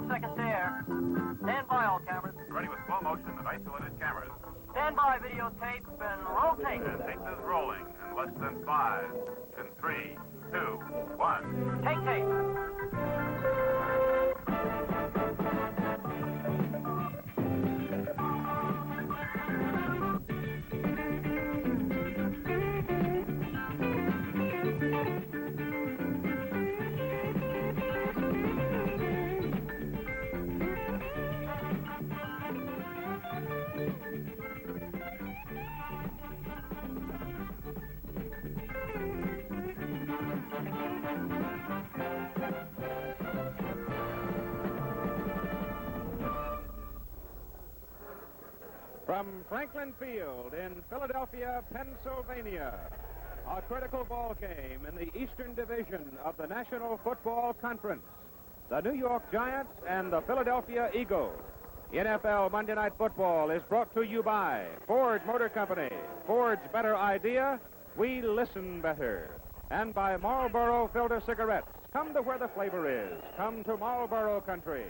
Seconds to air. Stand by, all cameras. Ready with slow motion and isolated cameras. Stand by, videotape, and roll tape. And tape is rolling in less than 5, in 3, 2, 1. Take tape. From Franklin Field in Philadelphia, Pennsylvania, a critical ball game in the Eastern Division of the National Football Conference. The New York Giants and the Philadelphia Eagles. NFL Monday Night Football is brought to you by Ford Motor Company. Ford's better idea, we listen better. And by Marlboro Filter Cigarettes. Come to where the flavor is. Come to Marlboro Country.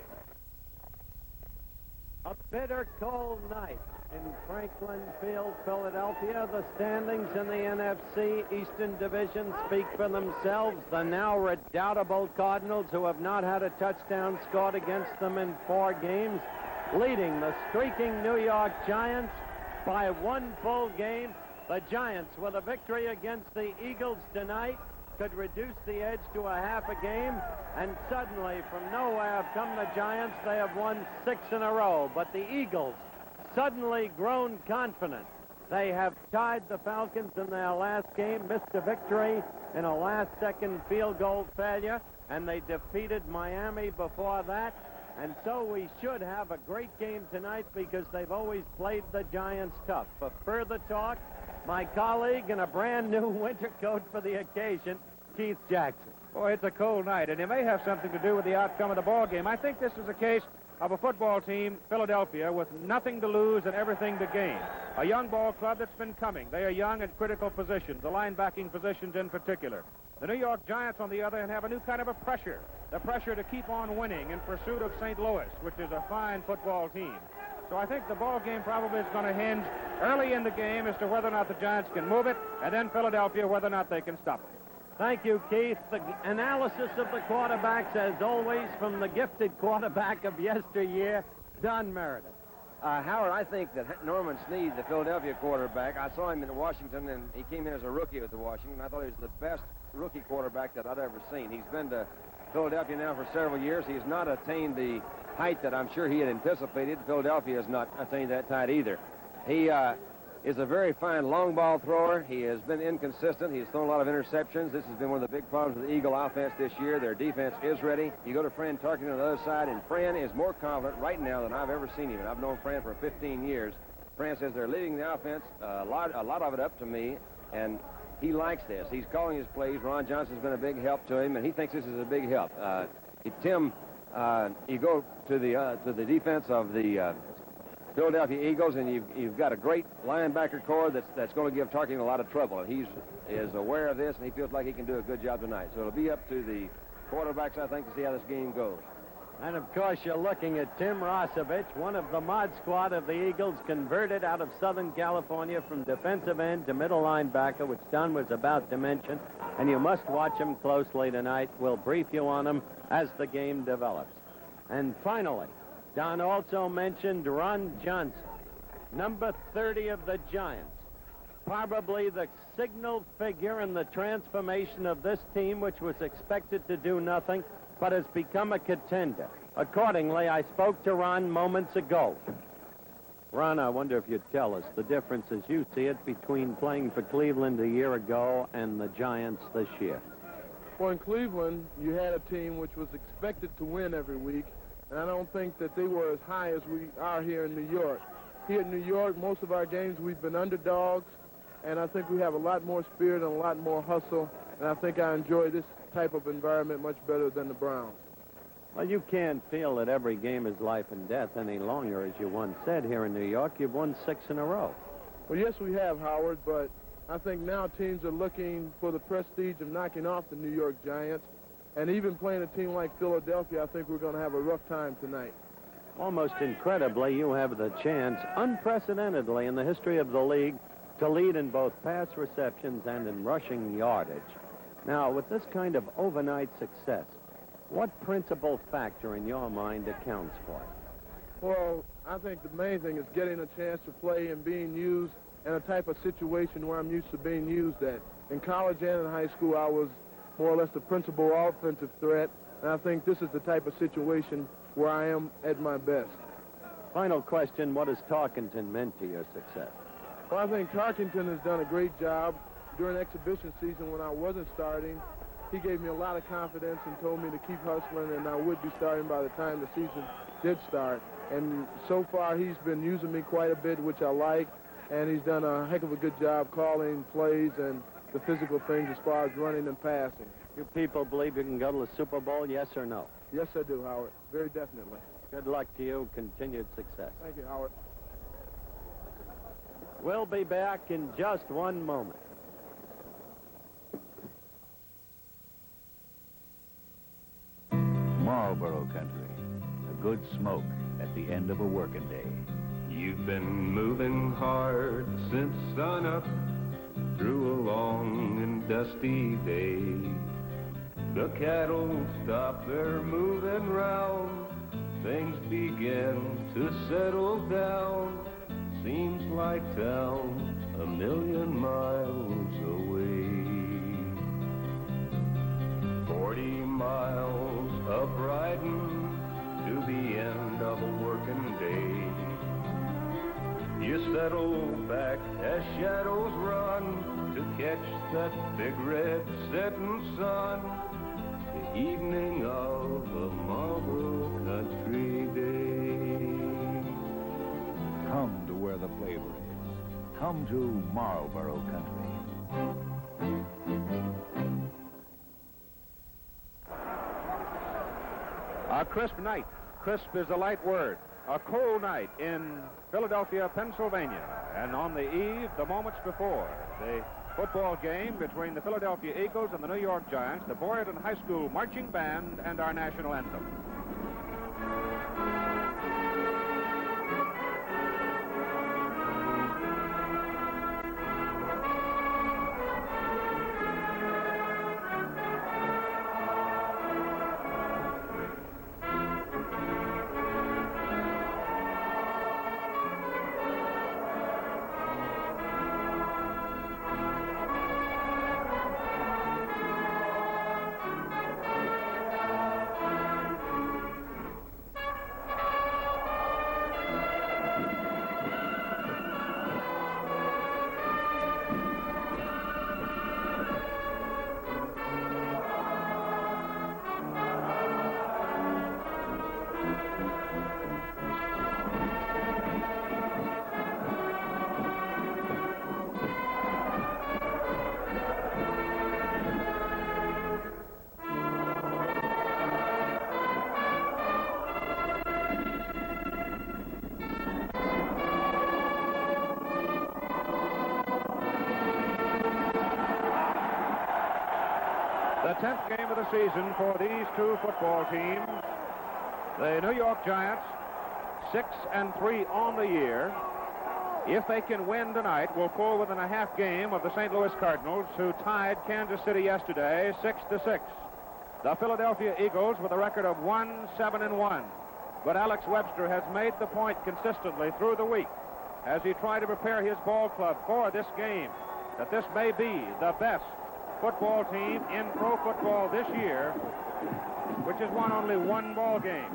A bitter cold night in Franklin Field, Philadelphia. The standings in the NFC Eastern Division speak for themselves. The now redoubtable Cardinals, who have not had a touchdown scored against them in 4 games, leading the streaking New York Giants by 1 full game. The Giants, with a victory against the Eagles tonight, could reduce the edge to a half a game, and suddenly from nowhere have come the Giants. They have won 6 in a row, but the Eagles suddenly grown confident. They have tied the Falcons in their last game, missed a victory in a last-second field goal failure, and they defeated Miami before that. And so we should have a great game tonight because they've always played the Giants tough. For further talk, my colleague in a brand-new winter coat for the occasion, Keith Jackson. Boy, it's a cold night, and it may have something to do with the outcome of the ball game. I think this is a case of a football team, Philadelphia, with nothing to lose and everything to gain. A young ball club that's been coming. They are young at critical positions, the linebacking positions in particular. The New York Giants, on the other hand, have a new kind of a pressure. The pressure to keep on winning in pursuit of St. Louis, which is a fine football team. So I think the ball game probably is going to hinge early in the game as to whether or not the Giants can move it, and then Philadelphia, whether or not they can stop it. Thank you, Keith. The analysis of the quarterbacks, as always, from the gifted quarterback of yesteryear, Don Meredith. Howard, I think that Norman Snead, the Philadelphia quarterback, I saw him in Washington, and he came in as a rookie with the Washington. I thought he was the best rookie quarterback that I'd ever seen. He's been to Philadelphia now for several years. He has not attained the height that I'm sure he had anticipated. Philadelphia has not attained that height either. He is a very fine long ball thrower. He has been inconsistent. He's thrown a lot of interceptions. This has been one of the big problems with the Eagle offense this year. Their defense is ready. You go to Fran Tarkenton on the other side, and Fran is more confident right now than I've ever seen him. And I've known Fran for 15 years. Fran says they're leading the offense, a lot of it up to me, and he likes this. He's calling his plays. Ron Johnson's been a big help to him, and he thinks this is a big help. Tim, you go to the defense of the Philadelphia Eagles, and you've got a great linebacker core that's going to give Tarkenton a lot of trouble. And he is aware of this, and he feels like he can do a good job tonight. So it'll be up to the quarterbacks, I think, to see how this game goes. And, of course, you're looking at Tim Rosovich, one of the mod squad of the Eagles, converted out of Southern California from defensive end to middle linebacker, which Don was about to mention. And you must watch him closely tonight. We'll brief you on him as the game develops. And finally, Don also mentioned Ron Johnson, number 30 of the Giants. Probably the signal figure in the transformation of this team, which was expected to do nothing, but has become a contender. Accordingly, I spoke to Ron moments ago. Ron, I wonder if you'd tell us the difference as you see it between playing for Cleveland a year ago and the Giants this year. Well, in Cleveland, you had a team which was expected to win every week, and I don't think that they were as high as we are here in New York. Here in New York, most of our games we've been underdogs, and I think we have a lot more spirit and a lot more hustle, and I think I enjoy this type of environment much better than the Browns. Well, you can't feel that every game is life and death any longer. As you once said, here in New York, you've won 6 in a row. Well, yes, we have, Howard, but I think now teams are looking for the prestige of knocking off the New York Giants. And even playing a team like Philadelphia, I think we're going to have a rough time tonight. Almost incredibly, you have the chance, unprecedentedly in the history of the league, to lead in both pass receptions and in rushing yardage. Now, with this kind of overnight success, what principal factor in your mind accounts for it? Well, I think the main thing is getting a chance to play and being used in a type of situation where I'm used to being used at. In college and in high school, I was more or less the principal offensive threat, and I think this is the type of situation where I am at my best. Final question, what has Tarkenton meant to your success? Well, I think Tarkenton has done a great job. During exhibition season when I wasn't starting, he gave me a lot of confidence and told me to keep hustling, and I would be starting by the time the season did start. And so far, he's been using me quite a bit, which I like, and he's done a heck of a good job calling plays and the physical things as far as running and passing. You people believe you can go to the Super Bowl, yes or no? Yes, I do, Howard. Very definitely. Good luck to you. Continued success. Thank you, Howard. We'll be back in just one moment. Marlboro country, a good smoke at the end of a working day. You've been moving hard since sunup through a long and dusty day. The cattle stop their moving round, things begin to settle down. Seems like town a million miles away. 40 miles of riding to the end of a working day. You settle back as shadows run to catch that big red setting sun. The evening of a Marlboro country day. Come to where the flavor is. Come to Marlboro country. A crisp night. Crisp is a light word. A cold night in Philadelphia, Pennsylvania. And on the eve, the moments before, the football game between the Philadelphia Eagles and the New York Giants, the Boyerton High School Marching Band, and our national anthem. The 10th game of the season for these two football teams. The New York Giants, 6-3 on the year. If they can win tonight, will fall within a half game of the St. Louis Cardinals, who tied Kansas City yesterday 6-6. The Philadelphia Eagles with a record of 1-7-1. But Alex Webster has made the point consistently through the week as he tried to prepare his ball club for this game, that this may be the best football team in pro football this year, which has won only one ball game.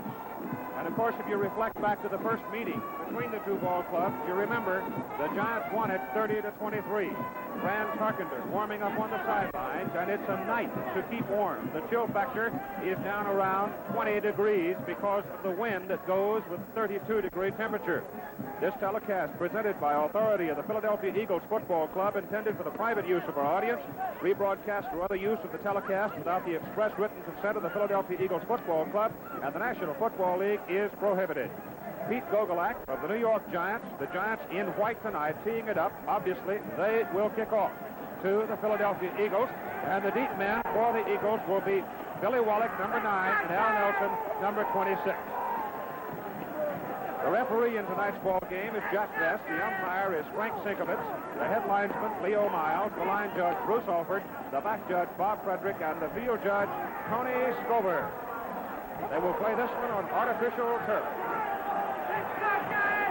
And of course, if you reflect back to the first meeting between the two ball clubs, you remember the Giants won it 30-23. Fran Tarkenton warming up on the sidelines, and it's a night to keep warm. The chill factor is down around 20 degrees because of the wind that goes with 32-degree temperature. This telecast, presented by authority of the Philadelphia Eagles Football Club, intended for the private use of our audience. Rebroadcast or other use of the telecast without the express written consent of the Philadelphia Eagles Football Club and the National Football League is prohibited. Pete Gogolak of the New York Giants, the Giants in white tonight, teeing it up. Obviously, they will kick off. to the Philadelphia Eagles. And the deep men for the Eagles will be Billy Wallach, number 9, and Al Nelson, number 26. The referee in tonight's ball game is Jack Best. The umpire is Frank Sinkovitz. The head linesman, Leo Miles. The line judge, Bruce Alford. The back judge, Bob Frederick. And the field judge, Tony Scover. They will play this one on artificial turf.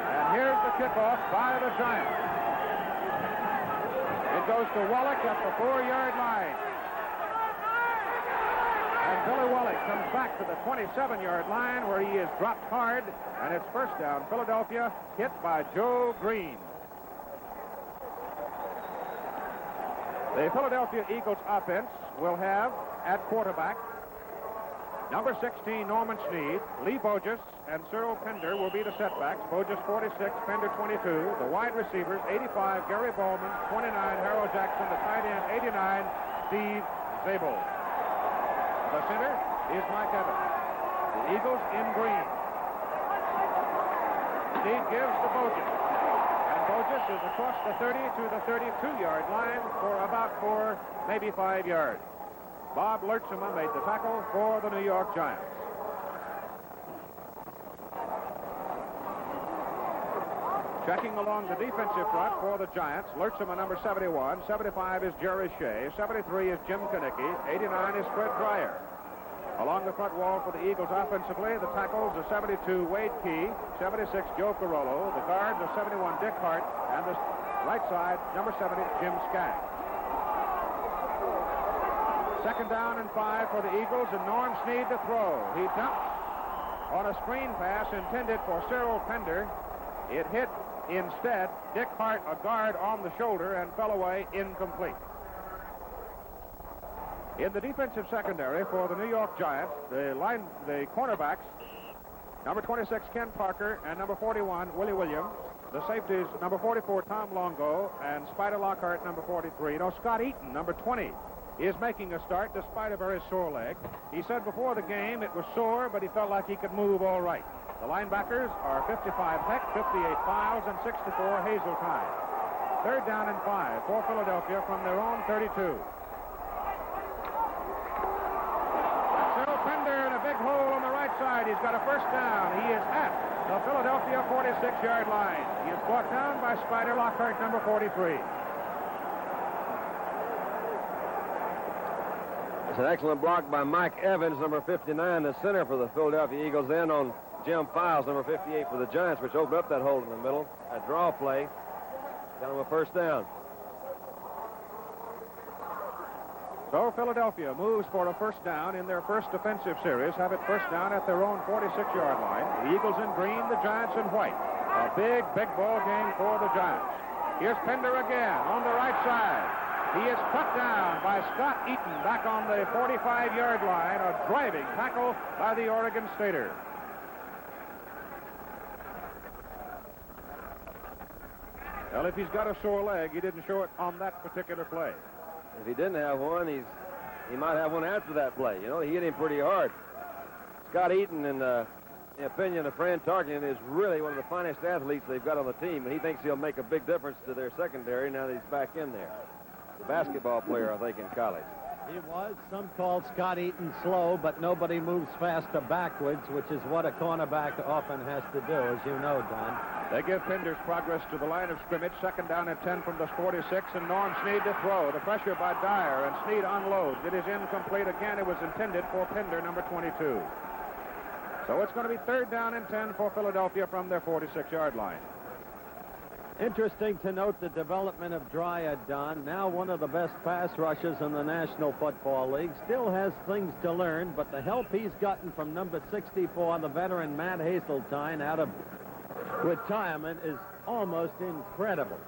And here's the kickoff by the Giants. It goes to Wallach at the 4-yard line. And Billy Wallach comes back to the 27-yard line where he is dropped hard, and it's first down. Philadelphia hit by Joe Green. The Philadelphia Eagles offense will have at quarterback number 16, Norman Snead. Lee Bogus and Cyril Pender will be the setbacks. Bogus 46, Pender 22. The wide receivers, 85, Gary Bowman, 29, Harold Jackson. The tight end, 89, Steve Zabel. The center is Mike Evans. The Eagles in green. Snead gives to Bogus. And Bogus is across the 30 to the 32-yard line for about 4, maybe 5 yards. Bob Lertzema made the tackle for the New York Giants. Checking along the defensive front for the Giants, Lertzema number 71, 75 is Jerry Shea, 73 is Jim Kanicki, 89 is Fred Dreyer. Along the front wall for the Eagles offensively, the tackles are 72 Wade Key, 76 Joe Carollo, the guards are 71 Dick Hart, and the right side, number 70, Jim Skaggs. Second down and 5 for the Eagles, and Norm Snead to throw. He dumps on a screen pass intended for Cyril Pender. It hit instead Dick Hart, a guard, on the shoulder and fell away incomplete. In the defensive secondary for the New York Giants, the cornerbacks, number 26 Ken Parker and number 41 Willie Williams. The safeties, number 44 Tom Longo and Spider Lockhart, number 43. Scott Eaton, number 20. Is making a start despite a very sore leg. He said before the game it was sore, but he felt like he could move all right. The linebackers are 55 Heck, 58 Files, and 64 Hazeltine. Third down and 5 for Philadelphia from their own 32. Cyril Pender in a big hole on the right side. He's got a first down. He is at the Philadelphia 46-yard line. He is brought down by Spider Lockhart, number 43. It's an excellent block by Mike Evans, number 59, the center for the Philadelphia Eagles, then on Jim Files, number 58 for the Giants, which opened up that hole in the middle. A draw play. Got him a first down. So Philadelphia moves for a first down in their first defensive series, have it first down at their own 46-yard line. The Eagles in green, the Giants in white. A big ball game for the Giants. Here's Pender again on the right side. He is cut down by Scott Eaton back on the 45-yard line. A driving tackle by the Oregon Stater. Well, if he's got a sore leg, he didn't show it on that particular play. If he didn't have one, he might have one after that play. You know, he hit him pretty hard. Scott Eaton, in the opinion of Fran Tarkenton, is really one of the finest athletes they've got on the team, and he thinks he'll make a big difference to their secondary now that he's back in there. The basketball player, I think, in college. He was. Some called Scott Eaton slow, but nobody moves faster backwards, which is what a cornerback often has to do, as you know, Don. They give Pender's progress to the line of scrimmage. Second down and 10 from the 46, and Norm Snead to throw. The pressure by Dyer, and Snead unloads. It is incomplete. Again, it was intended for Pender, number 22. So it's going to be third down and 10 for Philadelphia from their 46-yard line. Interesting to note the development of Dreyer, Don, now one of the best pass rushers in the National Football League. Still has things to learn, but the help he's gotten from number 64, the veteran Matt Hazeltine, out of retirement is almost incredible.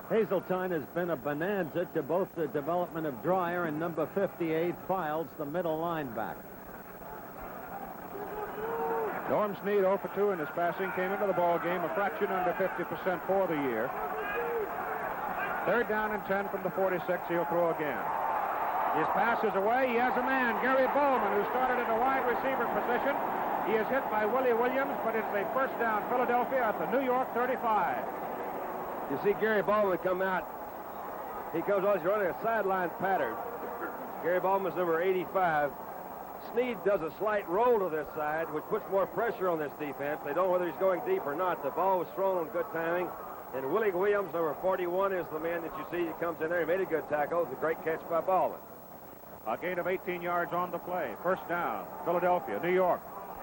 Hazeltine has been a bonanza to both the development of Dreyer and number 58, Files, the middle linebacker. Norm Snead 0 for 2 in his passing, came into the ball game a fraction under 50% for the year. Third down and 10 from the 46. He'll throw again. His pass is away. He has a man, Gary Bowman, who started in a wide receiver position. He is hit by Willie Williams, but it's a first down Philadelphia at the New York 35. You see Gary Bowman come out He comes on, he's running a sideline pattern. Gary Baldwin's number 85. Sneed does a slight roll to this side, which puts more pressure on this defense. They don't know whether he's going deep or not. The ball was thrown on good timing. And Willie Williams, number 41, is the man that you see that comes in there. He made a good tackle. It was a great catch by Baldwin. A gain of 18 yards on the play. First down, Philadelphia, New York.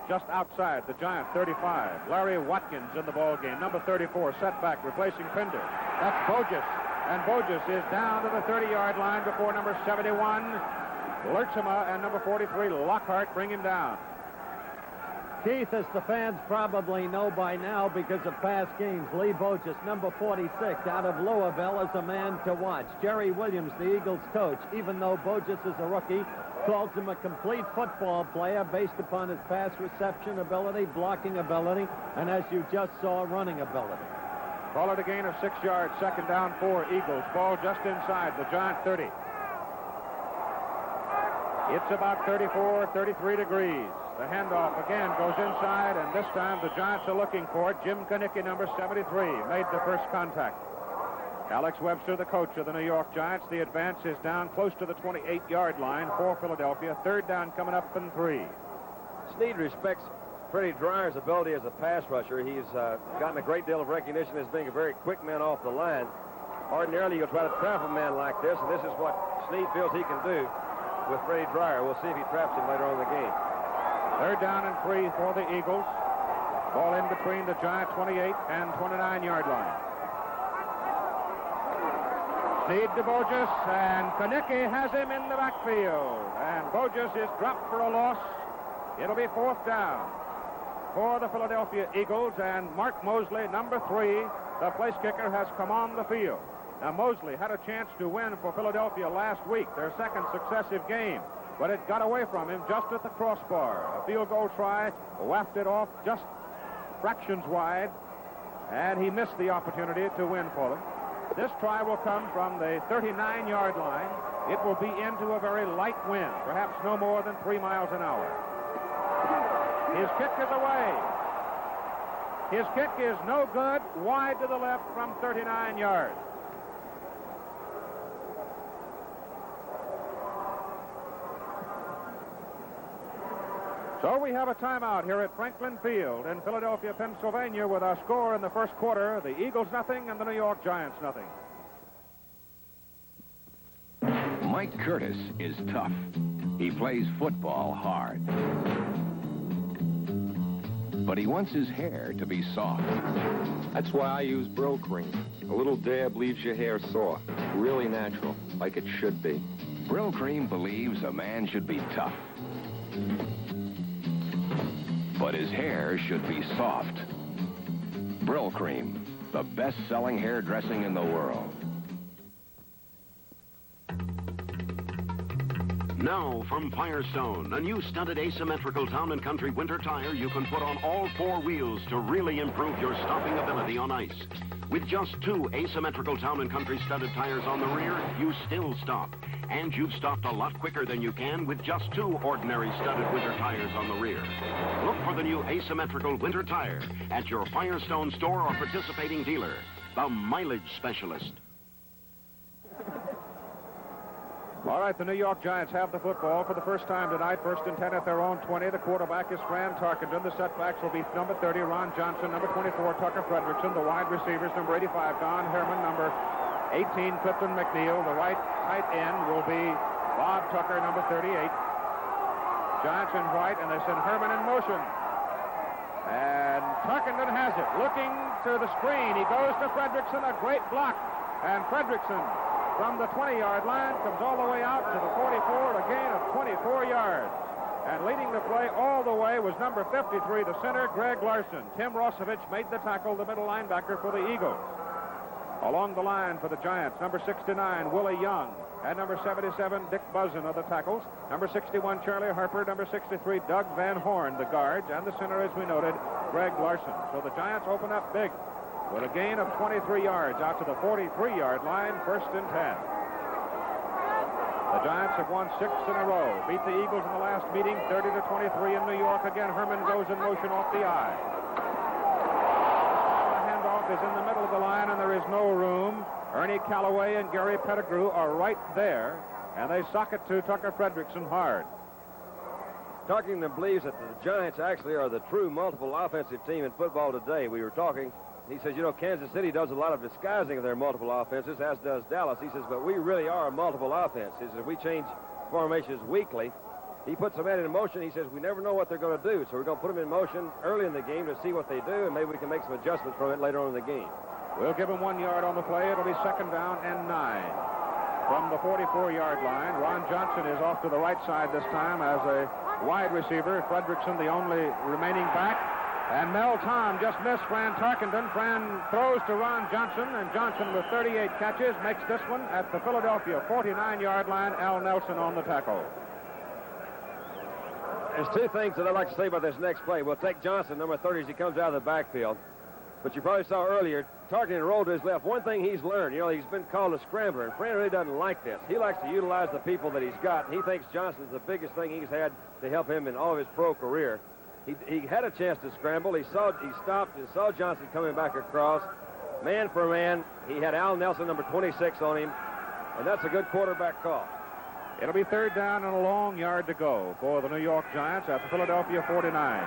Just outside the Giant 35. Larry Watkins in the ball game. Number 34, setback, replacing Pinder. That's Bogus. And Bogus is down to the 30-yard line before number 71, Lertzema, and number 43, Lockhart, bring him down. Keith, as the fans probably know by now because of past games, Lee Bogus, number 46, out of Louisville, is a man to watch. Jerry Williams, the Eagles coach, even though Bogus is a rookie, calls him a complete football player based upon his pass reception ability, blocking ability, and as you just saw, running ability. Call it a gain of 6 yards, second down for Eagles. Ball just inside the Giant 30. It's about 34, 33 degrees. The handoff again goes inside, and this time the Giants are looking for it. Jim Kanicki, number 73, made the first contact. Alex Webster, the coach of the New York Giants. The advance is down close to the 28-yard line for Philadelphia. Third down coming up in 3. Sneed respects Freddie Dryer's ability as a pass rusher. He's gotten a great deal of recognition as being a very quick man off the line. Ordinarily, you'll try to trap a man like this, and this is what Sneed feels he can do with Freddie Dryer. We'll see if he traps him later on in the game. Third down and 3 for the Eagles. Ball in between the Giant 28 and 29-yard line. Sneed to Bogus, and Kanicki has him in the backfield. And Bogus is dropped for a loss. It'll be fourth down for the Philadelphia Eagles, and Mark Mosley, number 3, the place kicker, has come on the field. Now, Mosley had a chance to win for Philadelphia last week, their second successive game, but it got away from him just at the crossbar. A field goal try, wafted off just fractions wide, and he missed the opportunity to win for them. This try will come from the 39-yard line. It will be into a very light wind, perhaps no more than 3 miles an hour. His kick is away. His kick is no good, wide to the left from 39 yards. So we have a timeout here at Franklin Field in Philadelphia, Pennsylvania, with our score in the first quarter, the Eagles nothing and the New York Giants nothing. Mike Curtis is tough. He plays football hard. But he wants his hair to be soft. That's why I use Brill Cream. A little dab leaves your hair soft, really natural, like it should be. Brill Cream believes a man should be tough. But his hair should be soft. Brill Cream, the best-selling hair dressing in the world. Now from Firestone, a new studded asymmetrical Town & Country winter tire you can put on all 4 wheels to really improve your stopping ability on ice. With just 2 asymmetrical Town & Country studded tires on the rear, you still stop. And you've stopped a lot quicker than you can with just 2 ordinary studded winter tires on the rear. Look for the new asymmetrical winter tire at your Firestone store or participating dealer, the mileage specialist. All right, the New York Giants have the football for the first time tonight. First and 10 at their own 20. The quarterback is Fran Tarkenton. The setbacks will be number 30, Ron Johnson, number 24, Tucker Fredrickson. The wide receivers, number 85, Don Herman, number 18, Clifton McNeil. The right tight end will be Bob Tucker, number 38. Giants in white, and they send Herman in motion. And Tarkenton has it. Looking to the screen. He goes to Fredrickson, a great block. And Fredrickson, from the 20-yard line, comes all the way out to the 44, a gain of 24 yards. And leading the play all the way was number 53, the center, Greg Larson. Tim Rosevich made the tackle, the middle linebacker for the Eagles. Along the line for the Giants, number 69, Willie Young, and number 77, Dick Buzzin are the tackles. Number 61, Charlie Harper, number 63, Doug Van Horn, the guards, and the center, as we noted, Greg Larson. So the Giants open up big with a gain of 23 yards out to the 43-yard line, first and 10. The Giants have won 6 in a row, beat the Eagles in the last meeting, 30-23 in New York. Again, Herman goes in motion off the eye. Is in the middle of the line, and there is no room. Ernie Callaway and Gary Pettigrew are right there, and they sock it to Tucker Fredrickson hard. Tuckington believes that the Giants actually are the true multiple offensive team in football today. We were talking. He says, you know, Kansas City does a lot of disguising of their multiple offenses, as does Dallas. He says, but we really are a multiple offense. He says, we change formations weekly. He puts them in motion. He says, we never know what they're going to do, so we're going to put them in motion early in the game to see what they do, and maybe we can make some adjustments from it later on in the game. We'll give him 1 yard on the play. It'll be 2nd down and 9. From the 44-yard line, Ron Johnson is off to the right side this time as a wide receiver. Fredrickson, the only remaining back. And Mel Tom just missed Fran Tarkenton. Fran throws to Ron Johnson, and Johnson with 38 catches makes this one at the Philadelphia 49-yard line. Al Nelson on the tackle. There's two things that I'd like to say about this next play. We'll take Johnson, number 30, as he comes out of the backfield. But you probably saw earlier, Tarkenton rolled to his left. One thing he's learned, you know, he's been called a scrambler, and Fran really doesn't like this. He likes to utilize the people that he's got, and he thinks Johnson's the biggest thing he's had to help him in all of his pro career. He had a chance to scramble. He stopped and saw Johnson coming back across. Man for man, he had Al Nelson, number 26, on him, and that's a good quarterback call. It'll be 3rd down and a long yard to go for the New York Giants at the Philadelphia 49.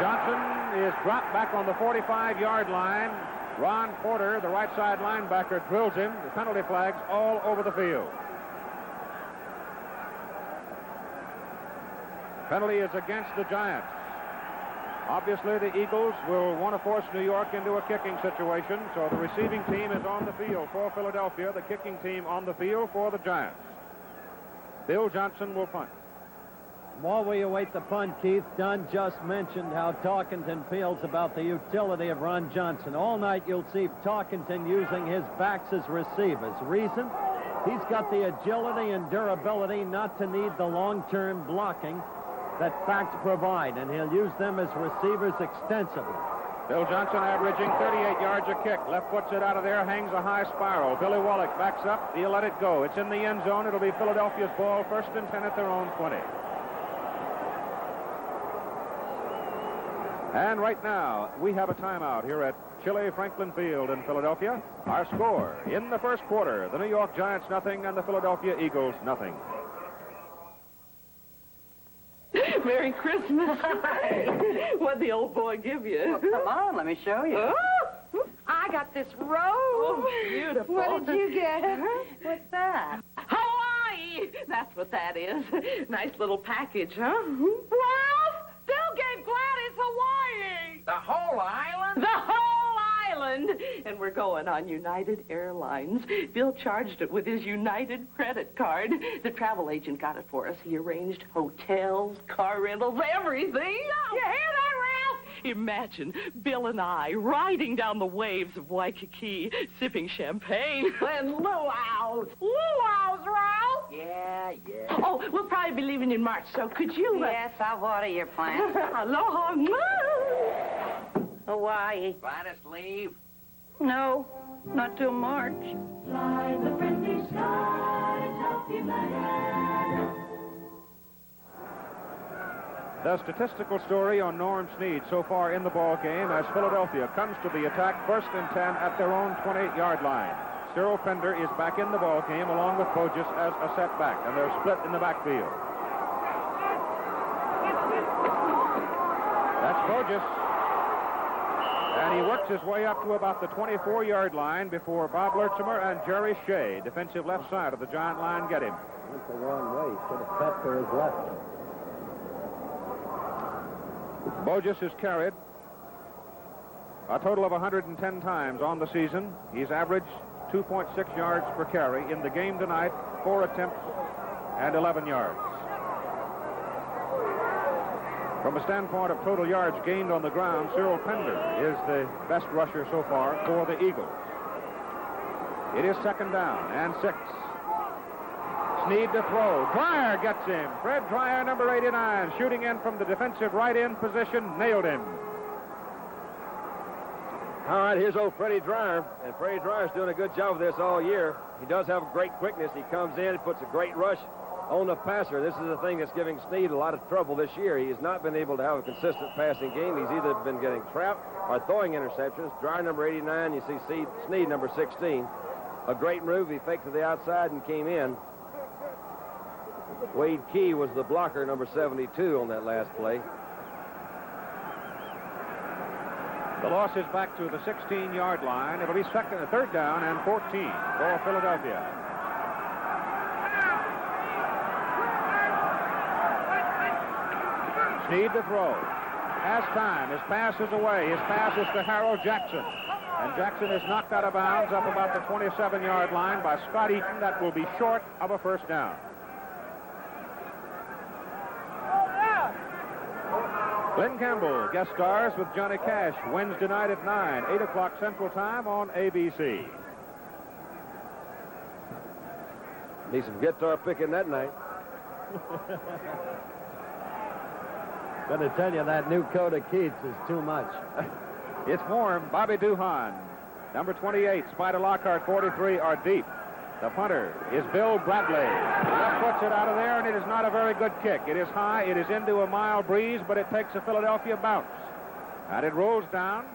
Johnson is dropped back on the 45-yard line. Ron Porter, the right side linebacker, drills him. The penalty flags all over the field. Penalty is against the Giants. Obviously, the Eagles will want to force New York into a kicking situation, so the receiving team is on the field for Philadelphia, the kicking team on the field for the Giants. Bill Johnson will punt. While we await the punt, Keith, Dunn just mentioned how Tarkenton feels about the utility of Ron Johnson. All night you'll see Tarkenton using his backs as receivers. Reason? He's got the agility and durability not to need the long-term blocking that backs provide, and he'll use them as receivers extensively. Bill Johnson averaging 38 yards a kick. Left puts it out of there, hangs a high spiral. Billy Wallach backs up. He'll let it go. It's in the end zone. It'll be Philadelphia's ball, 1st and 10 at their own 20. And right now, we have a timeout here at Chile Franklin Field in Philadelphia. Our score in the first quarter, the New York Giants nothing and the Philadelphia Eagles nothing. Merry Christmas. What'd the old boy give you? Well, come on, let me show you. Oh, I got this rose. oh, beautiful. What did you get? What's that? Hawaii! That's what that is. Nice little package, huh? Ralph! Bill gave Gladys Hawaii! The whole island? The whole island! And we're going on United Airlines. Bill charged it with his United credit card. The travel agent got it for us. He arranged hotels, car rentals, everything. You hear that, Ralph? Imagine Bill and I riding down the waves of Waikiki, sipping champagne and luau's. Luau's, Ralph? Yeah. Oh, we'll probably be leaving in March, so could you... Yes, I'll water your plant. Aloha. Hawaii. Gladys, leave. No, not till March. Fly the friendly skies of United. The statistical story on Norm Snead so far in the ball game as Philadelphia comes to the attack 1st and 10 at their own 28-yard line. Cyril Pender is back in the ball game along with Bogus as a setback, and they're split in the backfield. That's Bogus. And he works his way up to about the 24-yard line before Bob Lertzimer and Jerry Shea, defensive left side of the Giant line, get him. Went the wrong way. Should have cut to his left. Bogus has carried a total of 110 times on the season. He's averaged 2.6 yards per carry. In the game tonight, 4 attempts and 11 yards. From a standpoint of total yards gained on the ground, Cyril Pender is the best rusher so far for the Eagles. It is 2nd down and 6. Snead to throw. Dreyer gets him. Fred Dreyer, number 89, shooting in from the defensive right end position, nailed him. All right, here's old Freddie Dreyer, and Freddie Dreyer's doing a good job of this all year. He does have great quickness. He comes in, he puts a great rush on the passer. This is the thing that's giving Snead a lot of trouble this year. He has not been able to have a consistent passing game. He's either been getting trapped or throwing interceptions. Dryer, number 89. You see Snead, number 16. A great move. He faked to the outside and came in. Wade Key was the blocker, number 72, on that last play. The loss is back to the 16-yard line. It'll be third down and 14 for Philadelphia. Snead to throw. Has time. His pass is away. His pass is to Harold Jackson. And Jackson is knocked out of bounds up about the 27-yard line by Scott Eaton. That will be short of a first down. Glenn Campbell guest stars with Johnny Cash Wednesday night at 9, 8 o'clock Central Time on ABC. Need some guitar picking that night. Gonna tell you that new coat of Keats is too much. It's warm. Bobby Duhan, number 28, Spider Lockhart, 43 are deep. The punter is Bill Bradley. That puts it out of there, and it is not a very good kick. It is high. It is into a mild breeze, but it takes a Philadelphia bounce. And it rolls down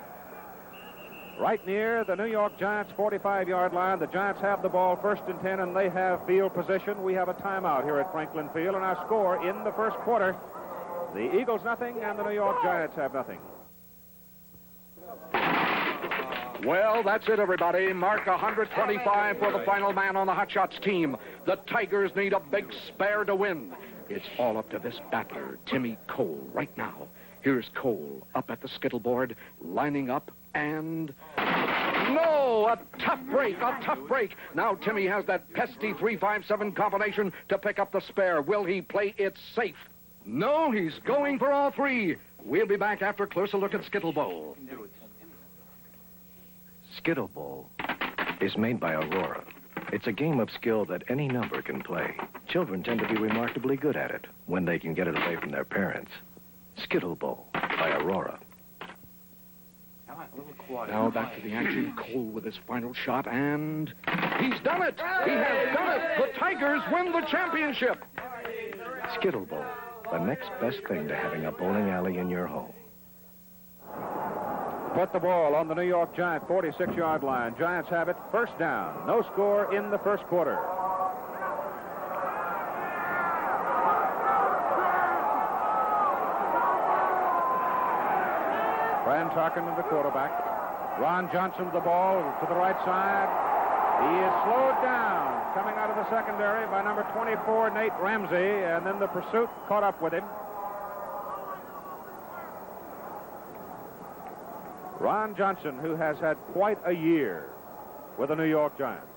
right near the New York Giants' 45-yard line. The Giants have the ball first and 10, and they have field position. We have a timeout here at Franklin Field, and our score in the first quarter, the Eagles nothing, and the New York Giants have nothing. Well, that's it, everybody. Mark 125 for the final man on the Hot Shots team. The Tigers need a big spare to win. It's all up to this battler, Timmy Cole, right now. Here's Cole up at the skittle board, lining up, and... No! A tough break. Now Timmy has that pesky 3-5-7 combination to pick up the spare. Will he play it safe? No, he's going for all three. We'll be back after a closer look at Skittle Bowl. Skittle Bowl is made by Aurora. It's a game of skill that any number can play. Children tend to be remarkably good at it when they can get it away from their parents. Skittle Bowl by Aurora. Now back to the action. Cole with his final shot, and he's done it! He has done it! The Tigers win the championship! Skittle Bowl, the next best thing to having a bowling alley in your home. Put the ball on the New York Giants 46-yard line. Giants have it. First down. No score in the first quarter. Fran Tarkenton, the quarterback. Ron Johnson with the ball to the right side. He is slowed down coming out of the secondary by number 24, Nate Ramsey, and then the pursuit caught up with him. Ron Johnson, who has had quite a year with the New York Giants.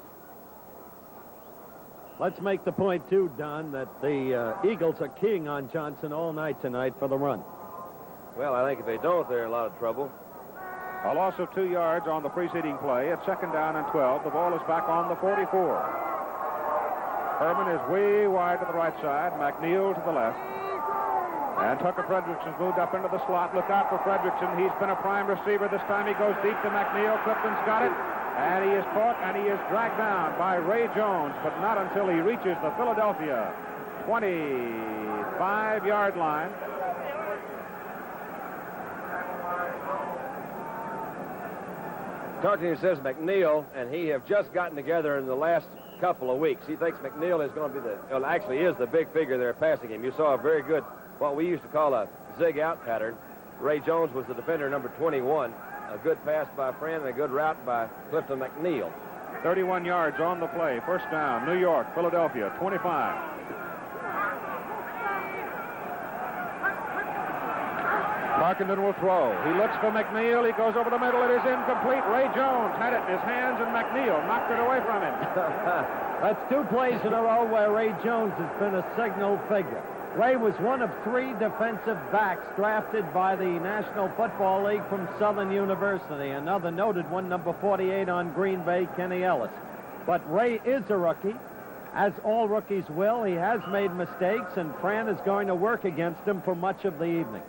Let's make the point, too, Don, that the Eagles are keying on Johnson all night tonight for the run. Well, I think if they don't, they're in a lot of trouble. A loss of 2 yards on the preceding play. At second down and 12. The ball is back on the 44. Herman is way wide to the right side. McNeil to the left. And Tucker Fredrickson's moved up into the slot. Look out for Fredrickson. He's been a prime receiver. This time he goes deep to McNeil. Clifton's got it. And he is caught, and he is dragged down by Ray Jones, but not until he reaches the Philadelphia 25-yard line. Tarkenton says McNeil and he have just gotten together in the last couple of weeks. He thinks McNeil is going to be actually is the big figure there passing him. You saw a very good, what we used to call a zig-out pattern. Ray Jones was the defender, number 21. A good pass by Friend and a good route by Clifton McNeil. 31 yards on the play. First down, New York, Philadelphia, 25. Tarkenton will throw. He looks for McNeil. He goes over the middle. It is incomplete. Ray Jones had it in his hands, and McNeil knocked it away from him. That's 2 plays in a row where Ray Jones has been a signal figure. Ray was one of 3 defensive backs drafted by the National Football League from Southern University. Another noted one, number 48 on Green Bay, Kenny Ellis. But Ray is a rookie, as all rookies will. He has made mistakes, and Fran is going to work against him for much of the evening.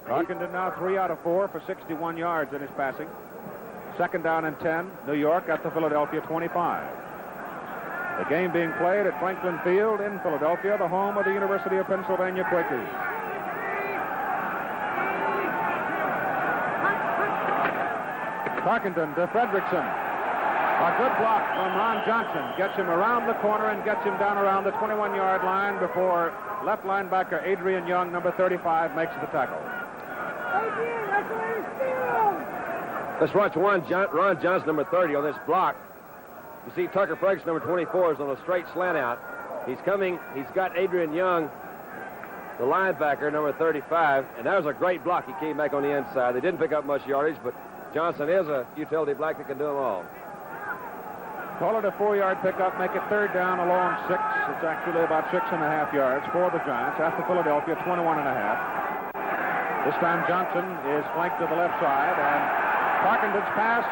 Tarkenton now 3 out of 4 for 61 yards in his passing. Second down and 10, New York at the Philadelphia 25. The game being played at Franklin Field in Philadelphia, the home of the University of Pennsylvania Quakers. Tarkenton to Fredrickson. A good block from Ron Johnson. Gets him around the corner and gets him down around the 21-yard line before left linebacker Adrian Young, number 35, makes the tackle. Let's watch Ron Johnson, number 30, on this block. You see Tucker Fredrickson, number 24, is on a straight slant out. He's coming. He's got Adrian Young, the linebacker, number 35, and that was a great block. He came back on the inside. They didn't pick up much yardage, but Johnson is a utility black that can do them all. Call it a 4-yard pickup, make it third down along 6. It's actually about 6.5 yards for the Giants after Philadelphia, 21.5. This time Johnson is flanked to the left side, and Tarkenton's pass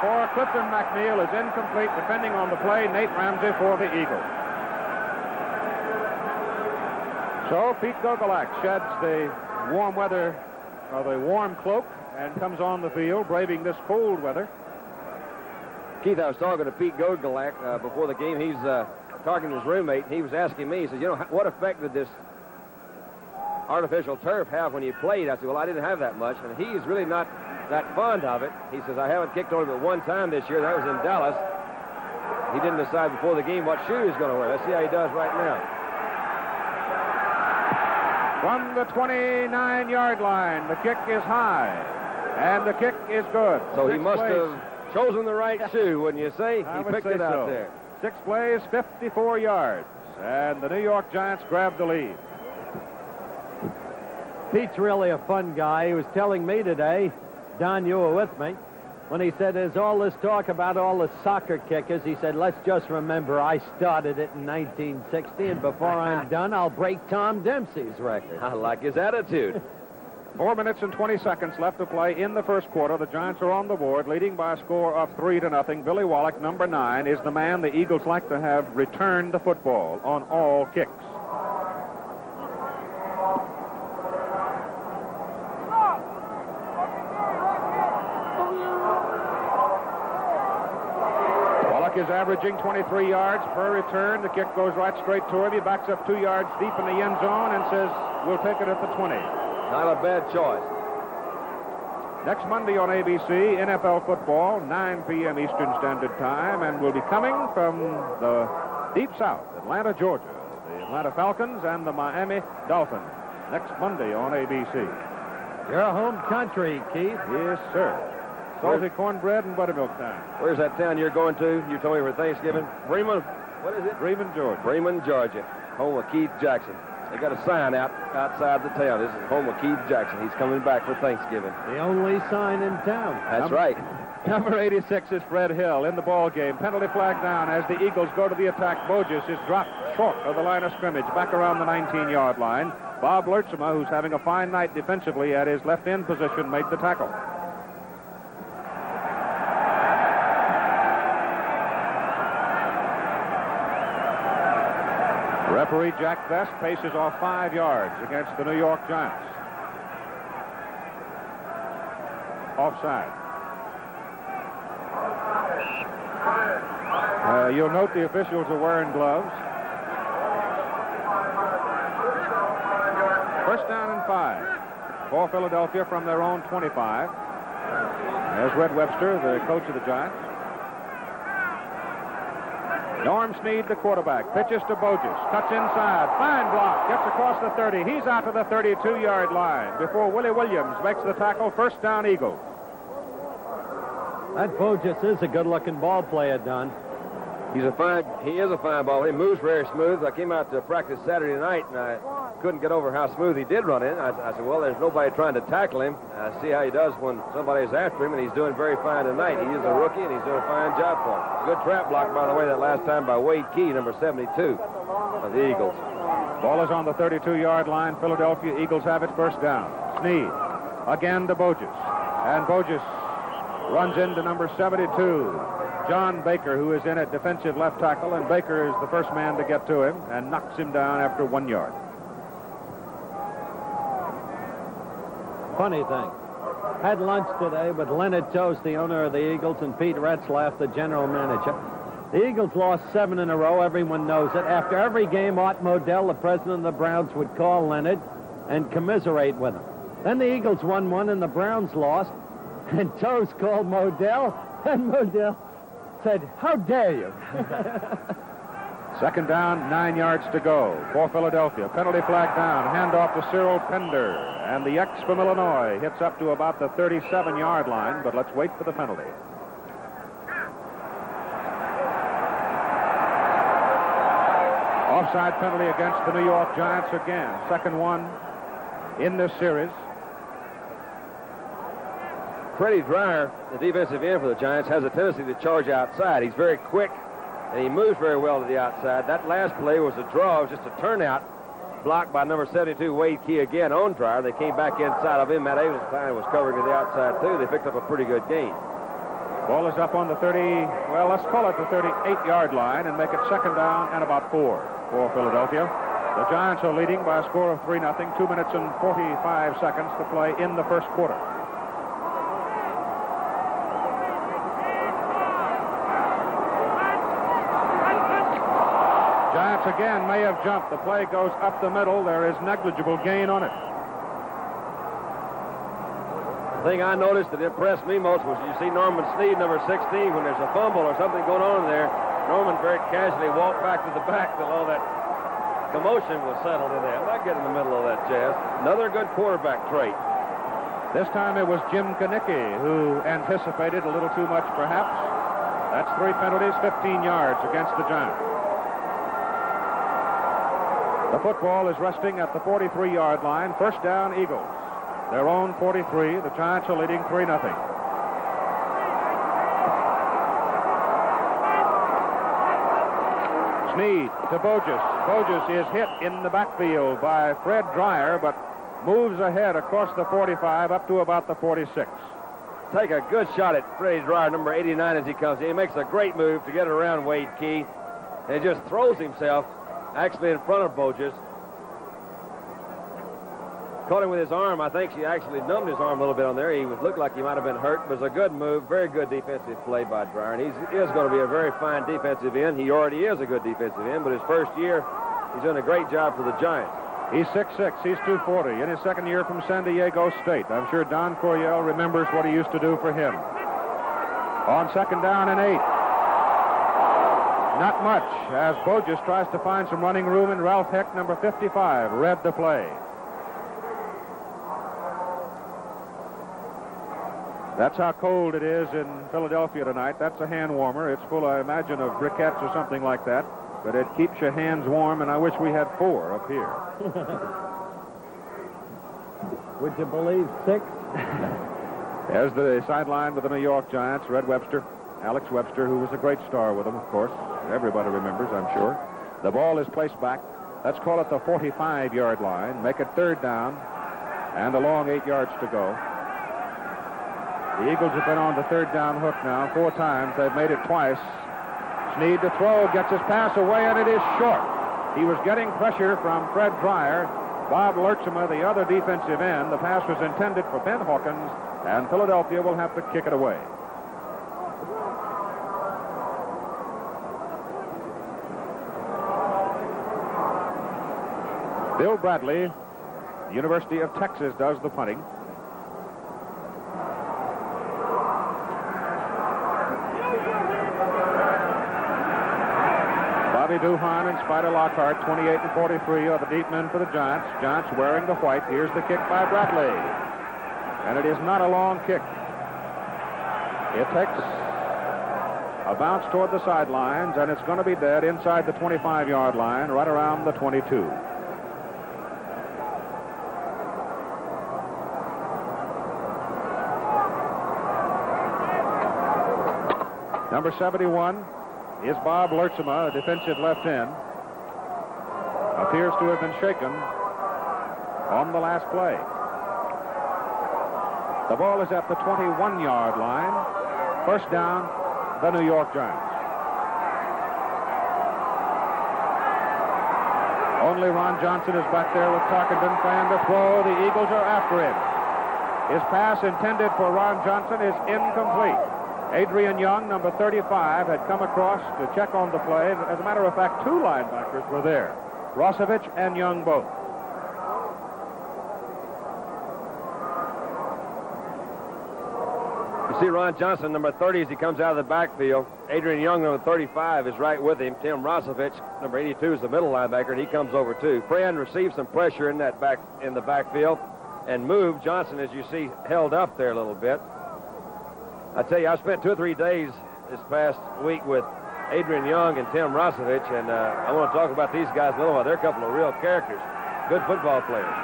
for Clifton McNeil is incomplete. Defending on the play, Nate Ramsey for the Eagles. So Pete Gogolak sheds the warm weather, or the warm cloak, and comes on the field, braving this cold weather. Keith, I was talking to Pete Gogolak before the game. He's Tarkenton's roommate, and he was asking me, he said, you know, what effect did this artificial turf have when you played? I said, well, I didn't have that much, and he's really not that fond of it. He says, I haven't kicked on it but one time this year. That was in Dallas. He didn't decide before the game what shoe he's going to wear. Let's see how he does right now. From the 29-yard line, the kick is high, and the kick is good. So he must have chosen the right shoe, wouldn't you say? He picked it out there. 6 plays, 54 yards, and the New York Giants grabbed the lead. Pete's really a fun guy. He was telling me today, Don, you were with me, when he said there's all this talk about all the soccer kickers. He said, let's just remember I started it in 1960, and before I'm done, I'll break Tom Dempsey's record. I like his attitude. 4 minutes and 20 seconds left to play in the first quarter. The Giants are on the board, leading by a score of 3-0. Billy Wallach, number 9, is the man the Eagles like to have return the football on all kicks. Wallach is averaging 23 yards per return. The kick goes right straight to him. He backs up 2 yards deep in the end zone and says, we'll take it at the 20. Not a bad choice. Next Monday on ABC, NFL football, 9 p.m. Eastern Standard Time, and we'll be coming from the deep south, Atlanta, Georgia, the Atlanta Falcons and the Miami Dolphins. Next Monday on ABC. Your home country, Keith. Yes, sir. Salty cornbread and buttermilk time. Where's that town you're going to? You told me for Thanksgiving. Bremen. What is it? Bremen, Georgia. Bremen, Georgia. Home of Keith Jackson. They got a sign outside the town. This is home of Keith Jackson. He's coming back for Thanksgiving. The only sign in town. That's right. Number 86 is Fred Hill in the ball game. Penalty flag down as the Eagles go to the attack. Bogus is dropped short of the line of scrimmage, back around the 19-yard line. Bob Lertzema, who's having a fine night defensively at his left end position, made the tackle. Referee Jack Best paces off 5 yards against the New York Giants. Offside. You'll note the officials are wearing gloves. First down and 5 for Philadelphia from their own 25. There's Red Webster, the coach of the Giants. Norm Snead, the quarterback, pitches to Bogus, cuts inside, fine block, gets across the 30. He's out to the 32-yard line before Willie Williams makes the tackle. First down, Eagles. That Bogus is a good-looking ball player, Don. He is a fine ball. He moves very smooth. I came out to practice Saturday night, and I couldn't get over how smooth he did run in. I said, well, there's nobody trying to tackle him. I see how he does when somebody's after him, and he's doing very fine tonight. He is a rookie, and he's doing a fine job for him. Good trap block, by the way, that last time by Wade Key, number 72 of the Eagles. Ball is on the 32-yard line. Philadelphia Eagles have it, first down. Snead again to Bogus, and Bogus runs into number 72, John Baker, who is in at defensive left tackle, and Baker is the first man to get to him and knocks him down after 1 yard. Funny thing. Had lunch today with Leonard Toast, the owner of the Eagles, and Pete Retzlaff, the general manager. The Eagles lost 7 in a row. Everyone knows it. After every game, Art Modell, the president of the Browns, would call Leonard and commiserate with him. Then the Eagles won one and the Browns lost. And Toes called Modell, and Modell said, "How dare you?" Second down, 9 yards to go for Philadelphia. Penalty flag down, handoff to Cyril Pender. And the X from Illinois hits up to about the 37-yard line, but let's wait for the penalty. Offside penalty against the New York Giants again. Second one in this series. Freddie Dreyer, the defensive end for the Giants, has a tendency to charge outside. He's very quick, and he moves very well to the outside. That last play was a draw. It was just a turnout blocked by number 72, Wade Key, again on Dreyer. They came back inside of him. Matt Avenstein was covering to the outside, too. They picked up a pretty good gain. Ball is up on the 30, well, let's call it the 38-yard line and make it second down and about 4 for Philadelphia. The Giants are leading by a score of 3-0, 2 minutes and 45 seconds to play in the first quarter. Giants again may have jumped. The play goes up the middle. There is negligible gain on it. The thing I noticed that impressed me most was you see Norman Snead, number 16, when there's a fumble or something going on in there, Norman very casually walked back to the back till all that commotion was settled in there. I'm not getting in the middle of that, Jazz. Another good quarterback trait. This time it was Jim Kanicki who anticipated a little too much, perhaps. That's 3 penalties, 15 yards against the Giants. The football is resting at the 43-yard line. First down, Eagles. Their own 43. The Giants are leading 3-0. Snead to Bogus. Bogus is hit in the backfield by Fred Dreyer, but moves ahead across the 45 up to about the 46. Take a good shot at Freddie Dreyer, number 89, as he comes in. He makes a great move to get around Wade Key and just throws himself actually in front of Bogus. Caught him with his arm. I think she actually numbed his arm a little bit on there. He looked like he might have been hurt. It was a good move, very good defensive play by Dreyer. And he is going to be a very fine defensive end. He already is a good defensive end, but his first year, he's done a great job for the Giants. He's 6'6", he's 240, in his second year from San Diego State. I'm sure Don Coryell remembers what he used to do for him. On second down and 8. Not much, as Bogus tries to find some running room, and Ralph Heck, number 55, read the play. That's how cold it is in Philadelphia tonight. That's a hand warmer. It's full, I imagine, of briquettes or something like that. But it keeps your hands warm, and I wish we had 4 up here. Would you believe 6? As the sideline with the New York Giants, Red Webster, Alex Webster, who was a great star with them, of course. Everybody remembers, I'm sure. The ball is placed back. Let's call it the 45-yard line. Make it third down, and a long 8 yards to go. The Eagles have been on the third down hook now 4 times. They've made it twice. Snead to throw, gets his pass away, and it is short. He was getting pressure from Fred Dreyer. Bob Lurchema, the other defensive end. The pass was intended for Ben Hawkins, and Philadelphia will have to kick it away. Bill Bradley, University of Texas, does the punting. Bobby Duhan and Spider Lockhart, 28 and 43, are the deep men for the Giants. Giants wearing the white. Here's the kick by Bradley. And it is not a long kick. It takes a bounce toward the sidelines, and it's going to be dead inside the 25-yard line, right around the 22. Number 71 is Bob Lurchema, a defensive left end. Appears to have been shaken on the last play. The ball is at the 21-yard line. First down, the New York Giants. Only Ron Johnson is back there with Tarkenton trying to throw. The Eagles are after him. His pass intended for Ron Johnson is incomplete. Adrian Young, number 35, had come across to check on the play. As a matter of fact, two linebackers were there, Rosevich and Young both. You see Ron Johnson, number 30, as he comes out of the backfield. Adrian Young, number 35, is right with him. Tim Rosevich, number 82, is the middle linebacker, and he comes over too. Friend received some pressure in the backfield and moved. Johnson, as you see, held up there a little bit. I tell you, I spent 2 or 3 days this past week with Adrian Young and Tim Rosevich, and I want to talk about these guys a little while. They're a couple of real characters, good football players.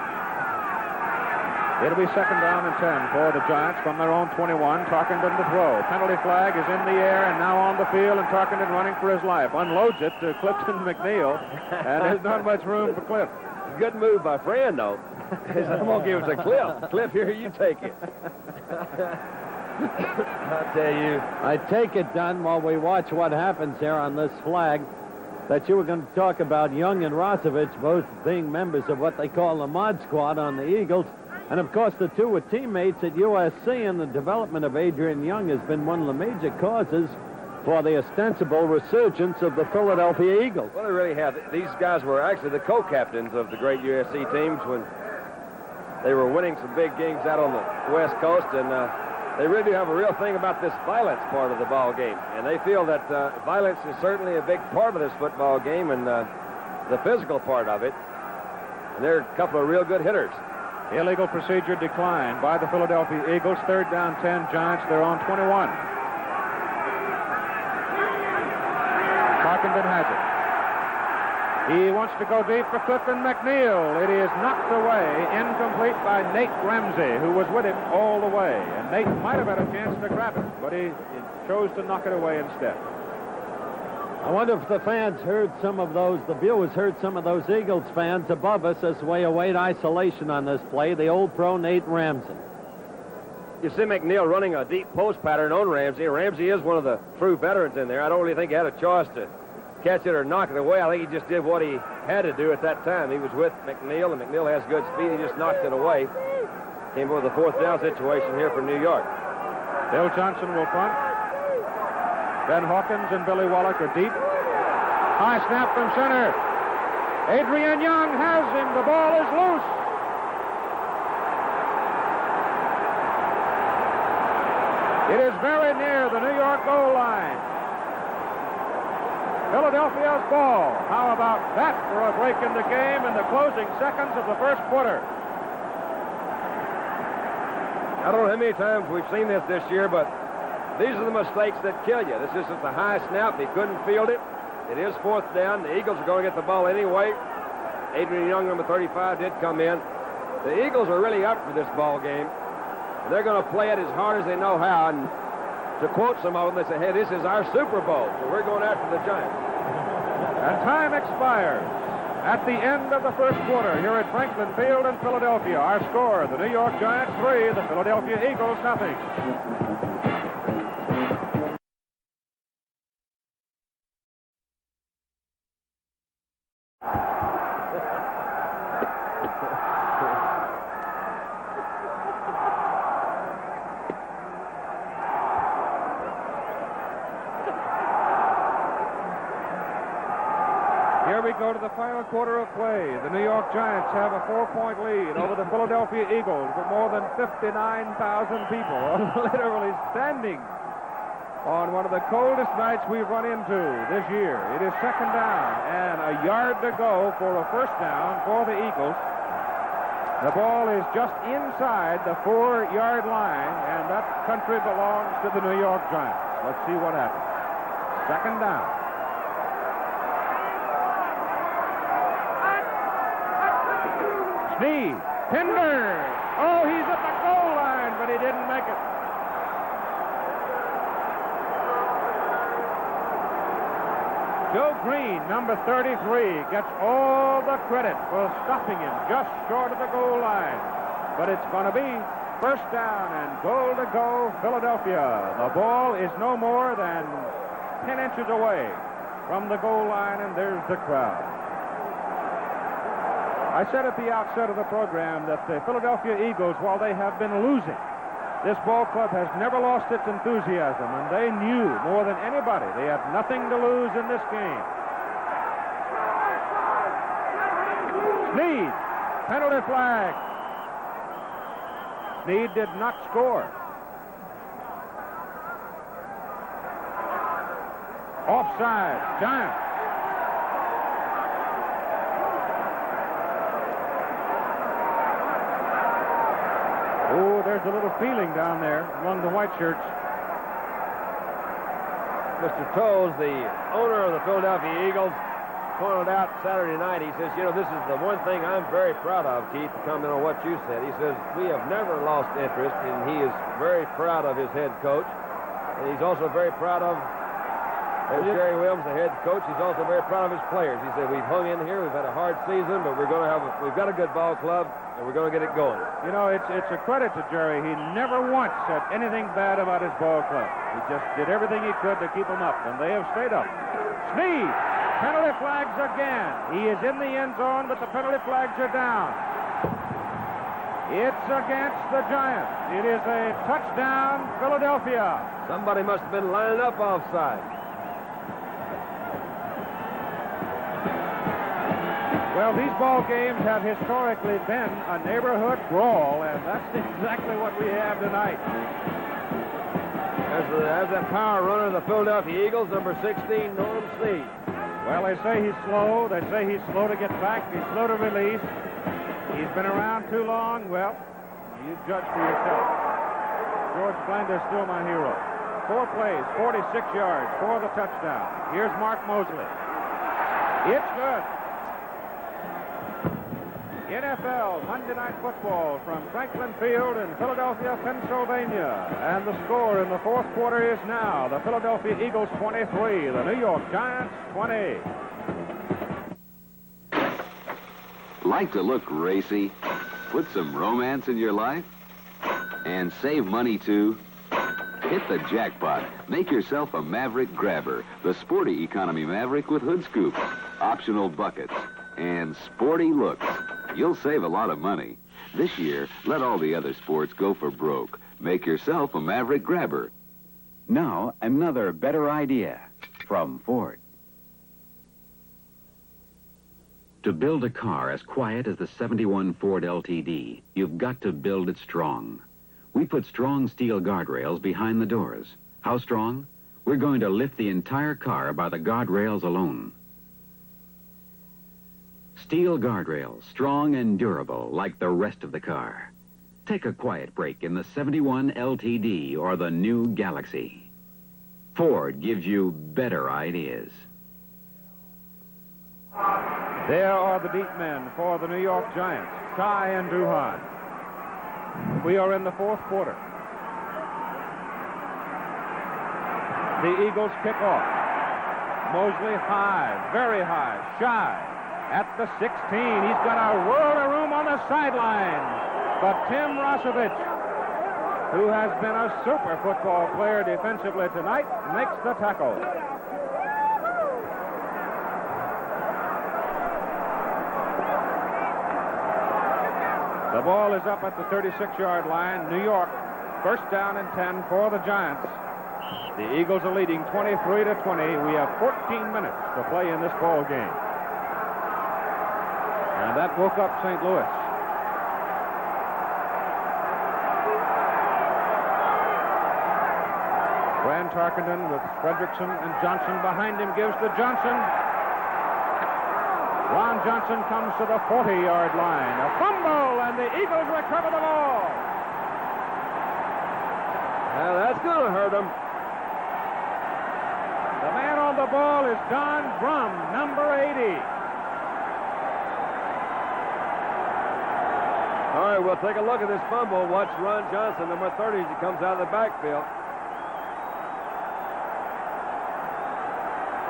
It'll be 2nd down and 10 for the Giants from their own 21. Tarkenton to throw. Penalty flag is in the air and now on the field, and Tarkenton running for his life. Unloads it to Clifton McNeil, and there's not much room for Cliff. Good move by Fran, though. He said, I'm going to give it to Cliff. Cliff, here, you take it. I tell you. I take it, Don, while we watch what happens here on this flag, that you were going to talk about Young and Rosevich both being members of what they call the Mod Squad on the Eagles. And, of course, the two were teammates at USC, and the development of Adrian Young has been one of the major causes for the ostensible resurgence of the Philadelphia Eagles. Well, they really have. These guys were actually the co-captains of the great USC teams when they were winning some big games out on the West Coast, and they really do have a real thing about this violence part of the ball game. And they feel that violence is certainly a big part of this football game, and the physical part of it. And they're a couple of real good hitters. Illegal procedure declined by the Philadelphia Eagles. 3rd down 10, Giants. They're on 21. Tarkenton has it. He wants to go deep for Clifton McNeil. It is knocked away, incomplete by Nate Ramsey, who was with him all the way. And Nate might have had a chance to grab it, but he chose to knock it away instead. I wonder if the fans heard some of those, the viewers heard some of those Eagles fans above us as we await isolation on this play, the old pro Nate Ramsey. You see McNeil running a deep post pattern on Ramsey. Ramsey is one of the true veterans in there. I don't really think he had a choice to catch it or knock it away. I think he just did what he had to do at that time. He was with McNeil, and McNeil has good speed. He just knocked it away. Came up with a 4th down situation here for New York. Bill Johnson will punt. Ben Hawkins and Billy Wallach are deep. High snap from center. Adrian Young has him. The ball is loose. It is very near the New York goal line. Philadelphia's ball. How about that for a break in the game in the closing seconds of the first quarter? I don't know how many times we've seen this year, but these are the mistakes that kill you. This is just a high snap. He couldn't field it. It is 4th down. The Eagles are going to get the ball anyway. Adrian Young, number 35, did come in. The Eagles are really up for this ball game. They're going to play it as hard as they know how. And to quote some of them, they say, hey, this is our Super Bowl, so we're going after the Giants. And time expires at the end of the first quarter here at Franklin Field in Philadelphia. Our score, the New York Giants 3, the Philadelphia Eagles 0. Here we go to the final quarter of play. The New York Giants have a 4-point lead over the Philadelphia Eagles with more than 59,000 people literally standing on one of the coldest nights we've run into this year. It is 2nd down and a yard to go for a 1st down for the Eagles. The ball is just inside the 4-yard line, and that country belongs to the New York Giants. Let's see what happens. 2nd down. Sneed, Pinder. Oh, he's at the goal line, but he didn't make it. Joe Green, number 33, gets all the credit for stopping him just short of the goal line. But it's going to be 1st down and goal to go, Philadelphia. The ball is no more than 10 inches away from the goal line, and there's the crowd. I said at the outset of the program that the Philadelphia Eagles, while they have been losing, This ball club has never lost its enthusiasm, and they knew more than anybody they had nothing to lose in this game. Sneed, penalty flag. Sneed did not score. Offside, Giants. Oh, there's a little feeling down there among the white shirts. Mr. Toles, the owner of the Philadelphia Eagles, pointed out Saturday night, he says, you know, this is the one thing I'm very proud of, Keith, to comment on what you said. He says, we have never lost interest, and he is very proud of his head coach. And he's also very proud of Jerry Williams, the head coach. He's also very proud of his players. He said, we've hung in here, we've had a hard season, but we've got a good ball club, and we're going to get it going. You know, it's a credit to Jerry. He never once said anything bad about his ball club. He just did everything he could to keep them up, and they have stayed up. Sneed, penalty flags again. He is in the end zone, but the penalty flags are down. It's against the Giants. It is a touchdown, Philadelphia. Somebody must have been lining up offside. Well, these ball games have historically been a neighborhood brawl, and that's exactly what we have tonight. As that power runner of the Philadelphia Eagles, number 16, Norm Sneed. Well, they say he's slow. They say he's slow to get back. He's slow to release. He's been around too long. Well, you judge for yourself. George Blender's still my hero. 4 plays, 46 yards for the touchdown. Here's Mark Mosley. It's good. NFL Monday Night Football from Franklin Field in Philadelphia, Pennsylvania. And the score in the fourth quarter is now the Philadelphia Eagles 23, the New York Giants 20. Like to look racy? Put some romance in your life? And save money too? Hit the jackpot. Make yourself a Maverick Grabber, the sporty economy Maverick with hood scoops, optional buckets, and sporty looks. You'll save a lot of money. This year, let all the other sports go for broke. Make yourself a Maverick Grabber. Now, another better idea from Ford. To build a car as quiet as the 71 Ford LTD, you've got to build it strong. We put strong steel guardrails behind the doors. How strong? We're going to lift the entire car by the guardrails alone. Steel guardrails, strong and durable like the rest of the car. Take a quiet break in the 71 LTD or the new Galaxy. Ford gives you better ideas. There are the deep men for the New York Giants, Ty and Duhan. We are in the fourth quarter. The Eagles kick off. Mosley high, very high, shy. At the 16, he's got a world of room on the sideline. But Tim Rosovich, who has been a super football player defensively tonight, makes the tackle. The ball is up at the 36-yard line. New York, first down and 10 for the Giants. The Eagles are leading 23-20. We have 14 minutes to play in this ball game. And that woke up St. Louis. Grant Tarkenton with Fredrickson and Johnson behind him gives to Johnson. Ron Johnson comes to the 40-yard line. A fumble, and the Eagles recover the ball. Well, that's going to hurt them. The man on the ball is Don Brum, number 80. All right, we'll take a look at this fumble. Watch Ron Johnson, number 30, as he comes out of the backfield.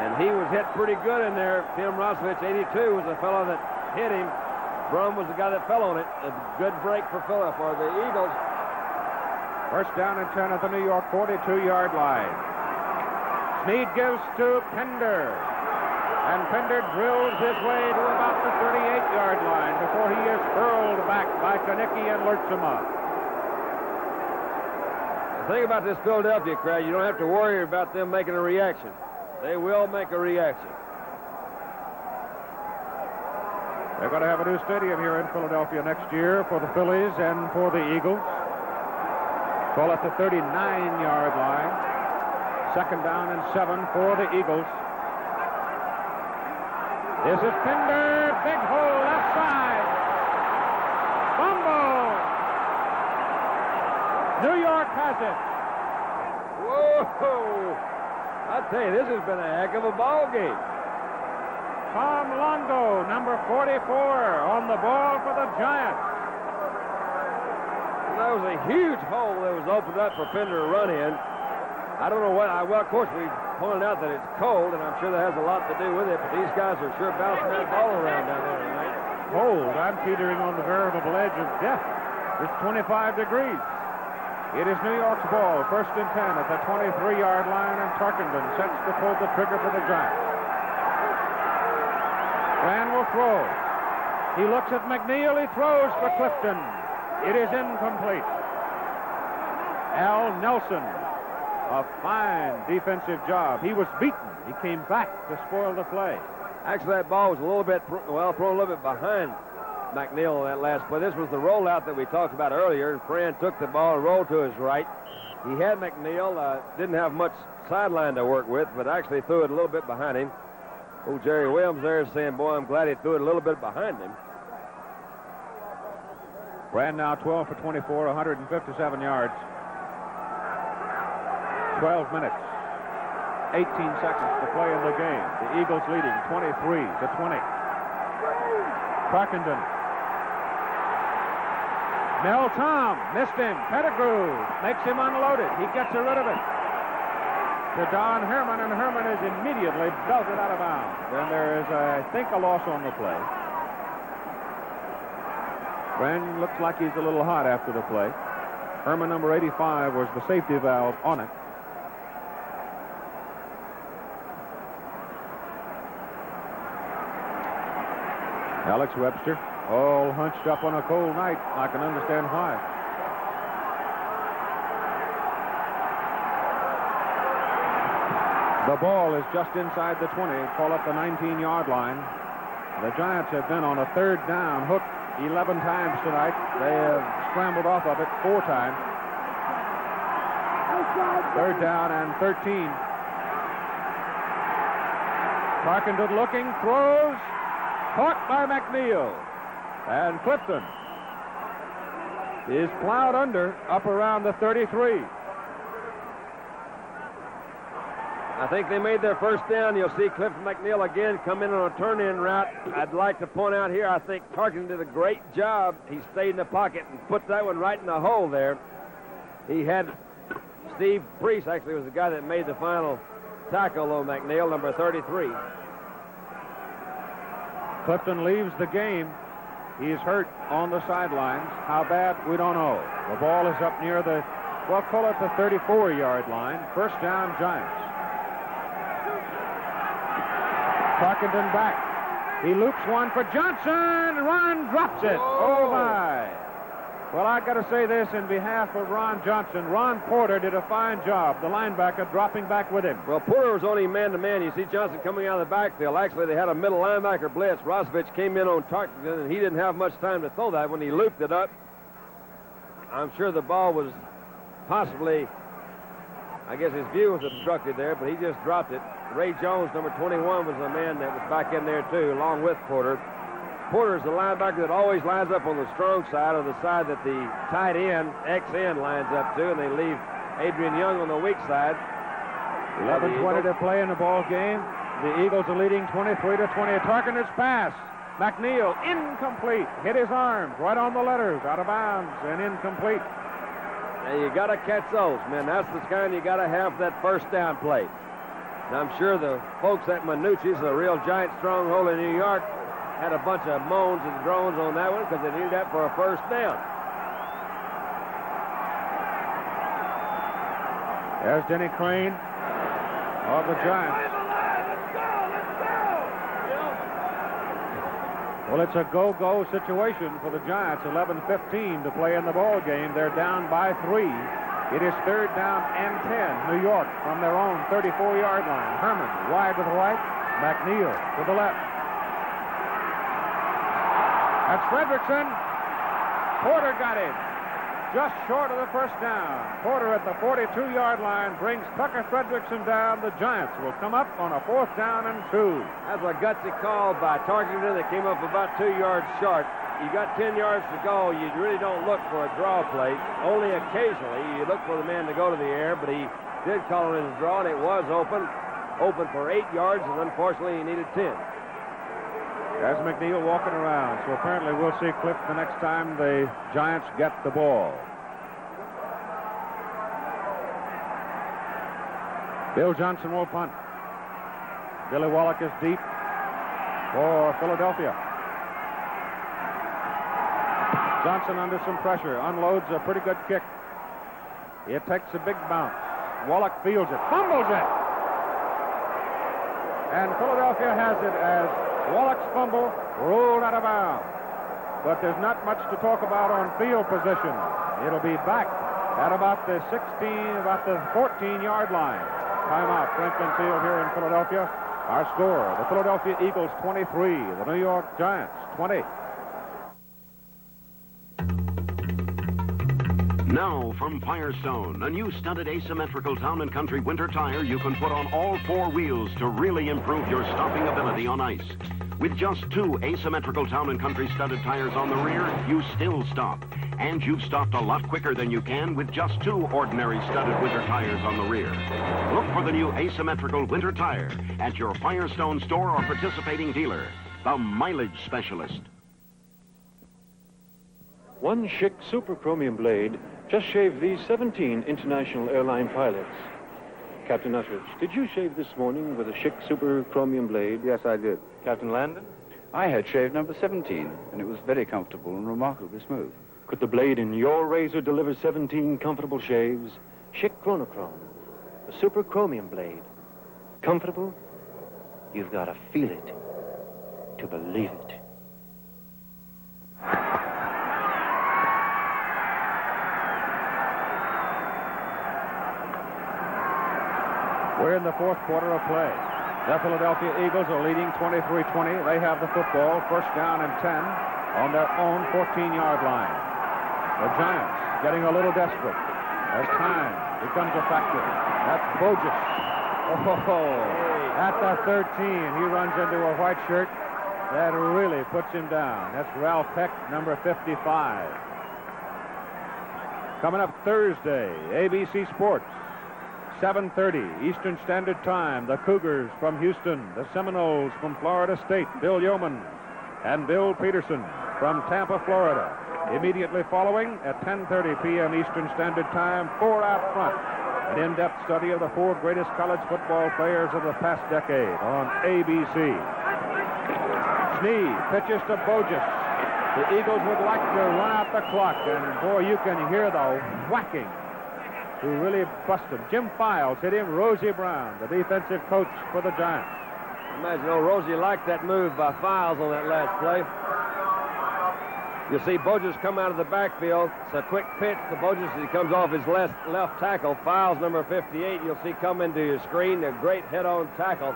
And he was hit pretty good in there. Tim Rosovich, 82, was the fellow that hit him. Brum was the guy that fell on it. A good break for Philip or the Eagles. First down and 10 at the New York 42-yard line. Sneed gives to Pender. And Pender drills his way to about the 38-yard line before he is hurled back by Kanicki and Lertzema. The thing about this Philadelphia crowd, you don't have to worry about them making a reaction. They will make a reaction. They're going to have a new stadium here in Philadelphia next year for the Phillies and for the Eagles. Call it the 39-yard line. 2nd down and 7 for the Eagles. This is Pinder. Big hole left side. Fumble. New York has it. Whoa! I tell you, this has been a heck of a ball game. Tom Longo, number 44, on the ball for the Giants. Well, that was a huge hole that was opened up for Pinder to run in. I don't know what. Well, of course, we pointed out that it's cold, and I'm sure that has a lot to do with it, but these guys are sure bouncing that ball around down there tonight. Cold. I'm teetering on the veritable edge of death. It's 25 degrees. It is New York's ball, 1st and 10 at the 23-yard line, and Tarkenton sets to pull the trigger for the Giants. Brand will throw. He looks at McNeil. He throws for Clifton. It is incomplete. Al Nelson, a fine defensive job. He was beaten. He came back to spoil the play. Actually, that ball was a little bit, thrown a little bit behind McNeil on that last play. This was the rollout that we talked about earlier, and Fran took the ball and rolled to his right. He had McNeil, didn't have much sideline to work with, but actually threw it a little bit behind him. Oh, Jerry Williams there is saying, boy, I'm glad he threw it a little bit behind him. Brand now 12 for 24, 157 yards. 12 minutes. 18 seconds to play in the game. The Eagles leading 23-20. Tarkenton. Mel Tom missed him. Pettigrew makes him unloaded. He gets rid of it to Don Herman, and Herman is immediately belted out of bounds. And there is, I think, a loss on the play. Brand looks like he's a little hot after the play. Herman, number 85, was the safety valve on it. Alex Webster, all hunched up on a cold night. I can understand why. The ball is just inside the 20, call it the 19-yard line. The Giants have been on a 3rd down hook 11 times tonight. They have scrambled off of it 4 times. 3rd down and 13. Tarkenton looking, throws. Caught by McNeil. And Clifton is plowed under up around the 33. I think they made their 1st down. You'll see Clifton McNeil again come in on a turn-in route. I'd like to point out here, I think Tarkenton did a great job. He stayed in the pocket and put that one right in the hole there. He had Steve Priest, actually, was the guy that made the final tackle on McNeil, number 33. Clifton leaves the game. He's hurt on the sidelines. How bad, we don't know. The ball is up near the, well, call it the 34-yard line. 1st down, Giants. Tarkenton back. He loops one for Johnson. Ron drops it. Whoa. Oh, my. Well, I got to say this in behalf of Ron Johnson. Ron Porter did a fine job, the linebacker dropping back with him. Well, Porter was only man-to-man. You see Johnson coming out of the backfield. Actually, they had a middle linebacker blitz. Rosovich came in on Tarkenton, and he didn't have much time to throw that. When he looped it up, I'm sure the ball was possibly, I guess his view was obstructed there, but he just dropped it. Ray Jones, number 21, was the man that was back in there, too, along with Porter. Porter is the linebacker that always lines up on the strong side, or the side that the tight end, X-end, lines up to, and they leave Adrian Young on the weak side. 11:20 to play in the ball game. The Eagles are leading 23-20. Tarkenton's pass. McNeil, incomplete. Hit his arms right on the letters, out of bounds, and incomplete. And you got to catch those, man. That's the kind you got to have for that 1st down play. And I'm sure the folks at Minucci's, a real Giant stronghold in New York, had a bunch of moans and groans on that one because they needed that for a 1st down. There's Denny Crane of the Giants. Well, it's a go-go situation for the Giants. 11:15 to play in the ball game. They're down by 3. It is third down and 10. New York from their own 34-yard line. Herman wide to the right. McNeil to the left. That's Fredrickson. Porter got it. Just short of the first down. Porter at the 42-yard line brings Tucker Fredrickson down. The Giants will come up on a 4th down and 2. That's a gutsy call by Tarkington that came up about 2 yards short. You got 10 yards to go. You really don't look for a draw play. Only occasionally you look for the man to go to the air, but he did call it as a draw, and it was open for 8 yards, and unfortunately he needed 10. There's McNeil walking around, so apparently we'll see Cliff the next time the Giants get the ball. Bill Johnson will punt. Billy Wallach is deep for Philadelphia. Johnson under some pressure, unloads a pretty good kick. It takes a big bounce. Wallach fields it, fumbles it. And Philadelphia has it as Wallach's fumble rolled out of bounds. But there's not much to talk about on field position. It'll be back at about the 14-yard line. Timeout, Franklin Field here in Philadelphia. Our score, the Philadelphia Eagles 23, the New York Giants 20. Now from Firestone, a new studded asymmetrical town and country winter tire you can put on all 4 wheels to really improve your stopping ability on ice. With just 2 asymmetrical town and country studded tires on the rear, you still stop. And you've stopped a lot quicker than you can with just 2 ordinary studded winter tires on the rear. Look for the new asymmetrical winter tire at your Firestone store or participating dealer, the mileage specialist. One Schick Super Chromium blade just shaved these 17 international airline pilots. Captain Uttridge, did you shave this morning with a Schick Super Chromium blade? Yes, I did. Captain Landon? I had shaved number 17, and it was very comfortable and remarkably smooth. Could the blade in your razor deliver 17 comfortable shaves? Schick Chronochrome, the Super Chromium blade. Comfortable? You've got to feel it to believe it. We're in the 4th quarter of play. The Philadelphia Eagles are leading 23-20. They have the football, first down and 10 on their own 14-yard line. The Giants getting a little desperate as time becomes a factor. That's Bogus. At the 13, he runs into a white shirt that really puts him down. That's Ralph Peck, number 55. Coming up Thursday, ABC Sports. 7:30 Eastern Standard Time. The Cougars from Houston, the Seminoles from Florida State, Bill Yeoman and Bill Peterson from Tampa, Florida. Immediately following at 10:30 p.m. Eastern Standard Time, 4 Out Front, an in-depth study of the 4 greatest college football players of the past decade on ABC. Snead pitches to Bogus. The Eagles would like to run out the clock, and boy, you can hear the whacking who really busted. Jim Files hit him. Rosie Brown, the defensive coach for the Giants. Imagine old Rosie liked that move by Files on that last play. You see Bogus come out of the backfield. It's a quick pitch to Bogus as he comes off his left tackle. Files, number 58, you'll see come into your screen. A great head-on tackle.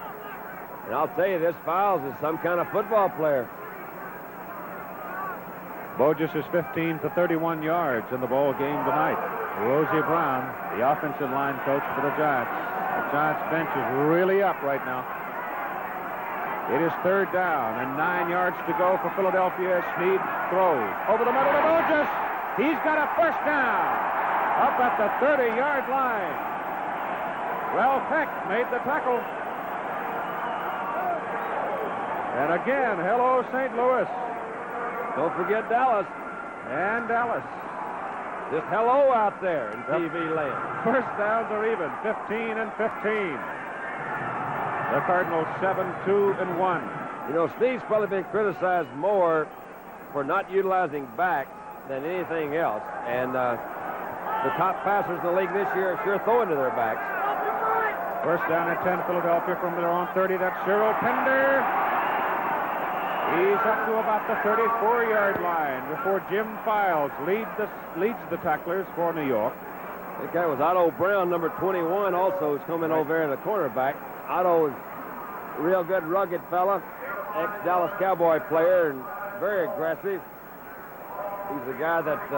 And I'll tell you, this Files is some kind of football player. Bogus is 15 for 31 yards in the ball game tonight. Rosie Brown, the offensive line coach for the Giants. The Giants bench is really up right now. It is third down and 9 yards to go for Philadelphia. Snead throws over the middle to Bogus. He's got a first down up at the 30-yard line. Ralph Peck made the tackle. And again, hello, St. Louis. Don't forget Dallas. And Dallas. Just hello out there in TV land. First downs are even, 15 and 15. The Cardinals 7-2-1. You know, Snead's probably been criticized more for not utilizing backs than anything else. And the top passers in the league this year are sure throwing to their backs. First down at 10, Philadelphia from their own 30. That's Cyril Pender. He's up to about the 34-yard line before Jim Files leads the tacklers for New York. I think that was Otto Brown, number 21, also is coming over there in the cornerback. Otto is a real good, rugged fella, ex-Dallas Cowboy player, and very aggressive. He's a guy that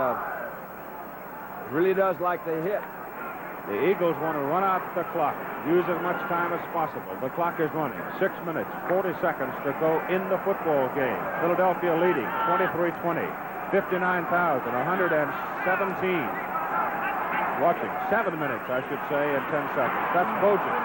really does like to hit. The Eagles want to run out the clock, use as much time as possible. The clock is running. 6 minutes, 40 seconds to go in the football game. Philadelphia leading 23-20, 59,117. Watching. 7 minutes, I should say, and 10 seconds. That's Bojan.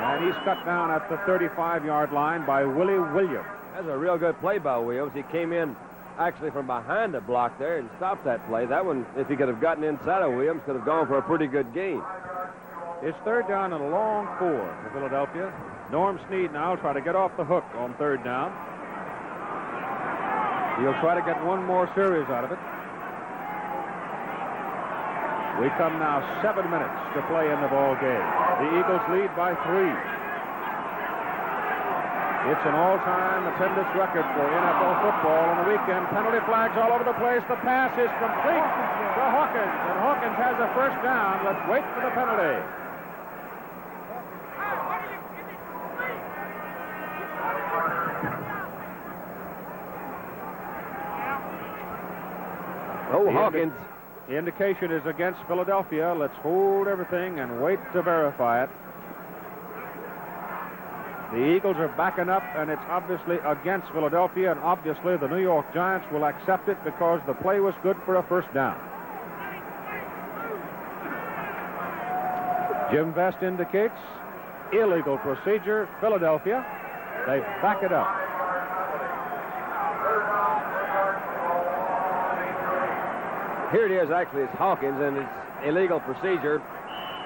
And he's cut down at the 35-yard line by Willie Williams. That's a real good play by Williams. He came in actually from behind the block there and stopped that play. That one, if he could have gotten inside of Williams, could have gone for a pretty good gain. It's third down and a long 4 for Philadelphia. Norm Snead now will try to get off the hook on third down. He'll try to get one more series out of it. We come now 7 minutes to play in the ball game. The Eagles lead by 3. It's an all-time attendance record for NFL football on the weekend. Penalty flags all over the place. The pass is complete to Hawkins, and Hawkins has a first down. Let's wait for the penalty. Oh, Hawkins. The indication is against Philadelphia. Let's hold everything and wait to verify it. The Eagles are backing up, and it's obviously against Philadelphia, and obviously the New York Giants will accept it because the play was good for a first down. Jim Vest indicates illegal procedure, Philadelphia. They back it up. Here it is, actually, it's Hawkins, and it's illegal procedure.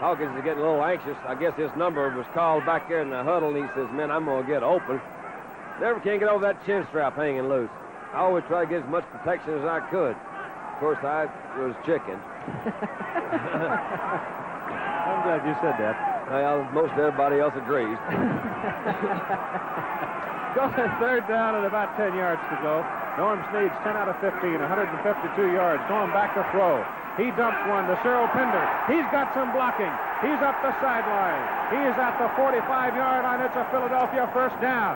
Hawkins is getting a little anxious. I guess his number was called back there in the huddle, and he says, man, I'm going to get open. Never can get over that chin strap hanging loose. I always try to get as much protection as I could. Of course, I was chicken. I'm glad you said that. Well, most everybody else agrees. Going third down and about 10 yards to go. Norm Snead's 10 out of 15, 152 yards. Going back to throw. He dumps one to Cyril Pinder. He's got some blocking. He's up the sideline. He is at the 45-yard line. It's a Philadelphia first down.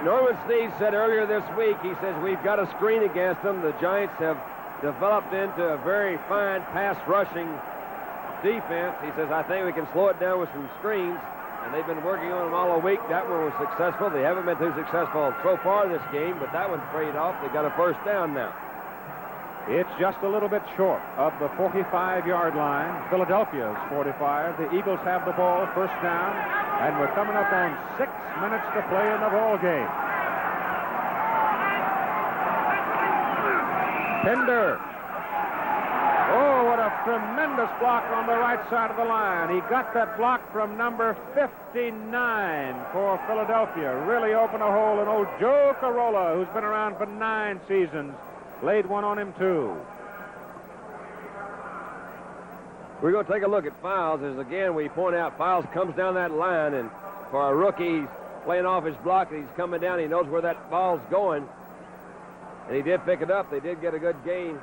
Norman Snead said earlier this week, he says, we've got a screen against them. The Giants have developed into a very fine pass rushing defense. He says, I think we can slow it down with some screens. And they've been working on them all week. That one was successful. They haven't been too successful so far this game, but that one paid off. They got a first down now. It's just a little bit short of the 45-yard line. Philadelphia's 45. The Eagles have the ball, first down, and we're coming up on 6 minutes to play in the ball game. Pinder. Oh, what a tremendous block on the right side of the line. He got that block from number 59 for Philadelphia. Really opened a hole, and old Joe Corolla, who's been around for 9 seasons, laid one on him, too. We're going to take a look at Files. As, again, we point out, Files comes down that line, and for a rookie, he's playing off his block, and he's coming down. He knows where that ball's going, and he did pick it up. They did get a good gain.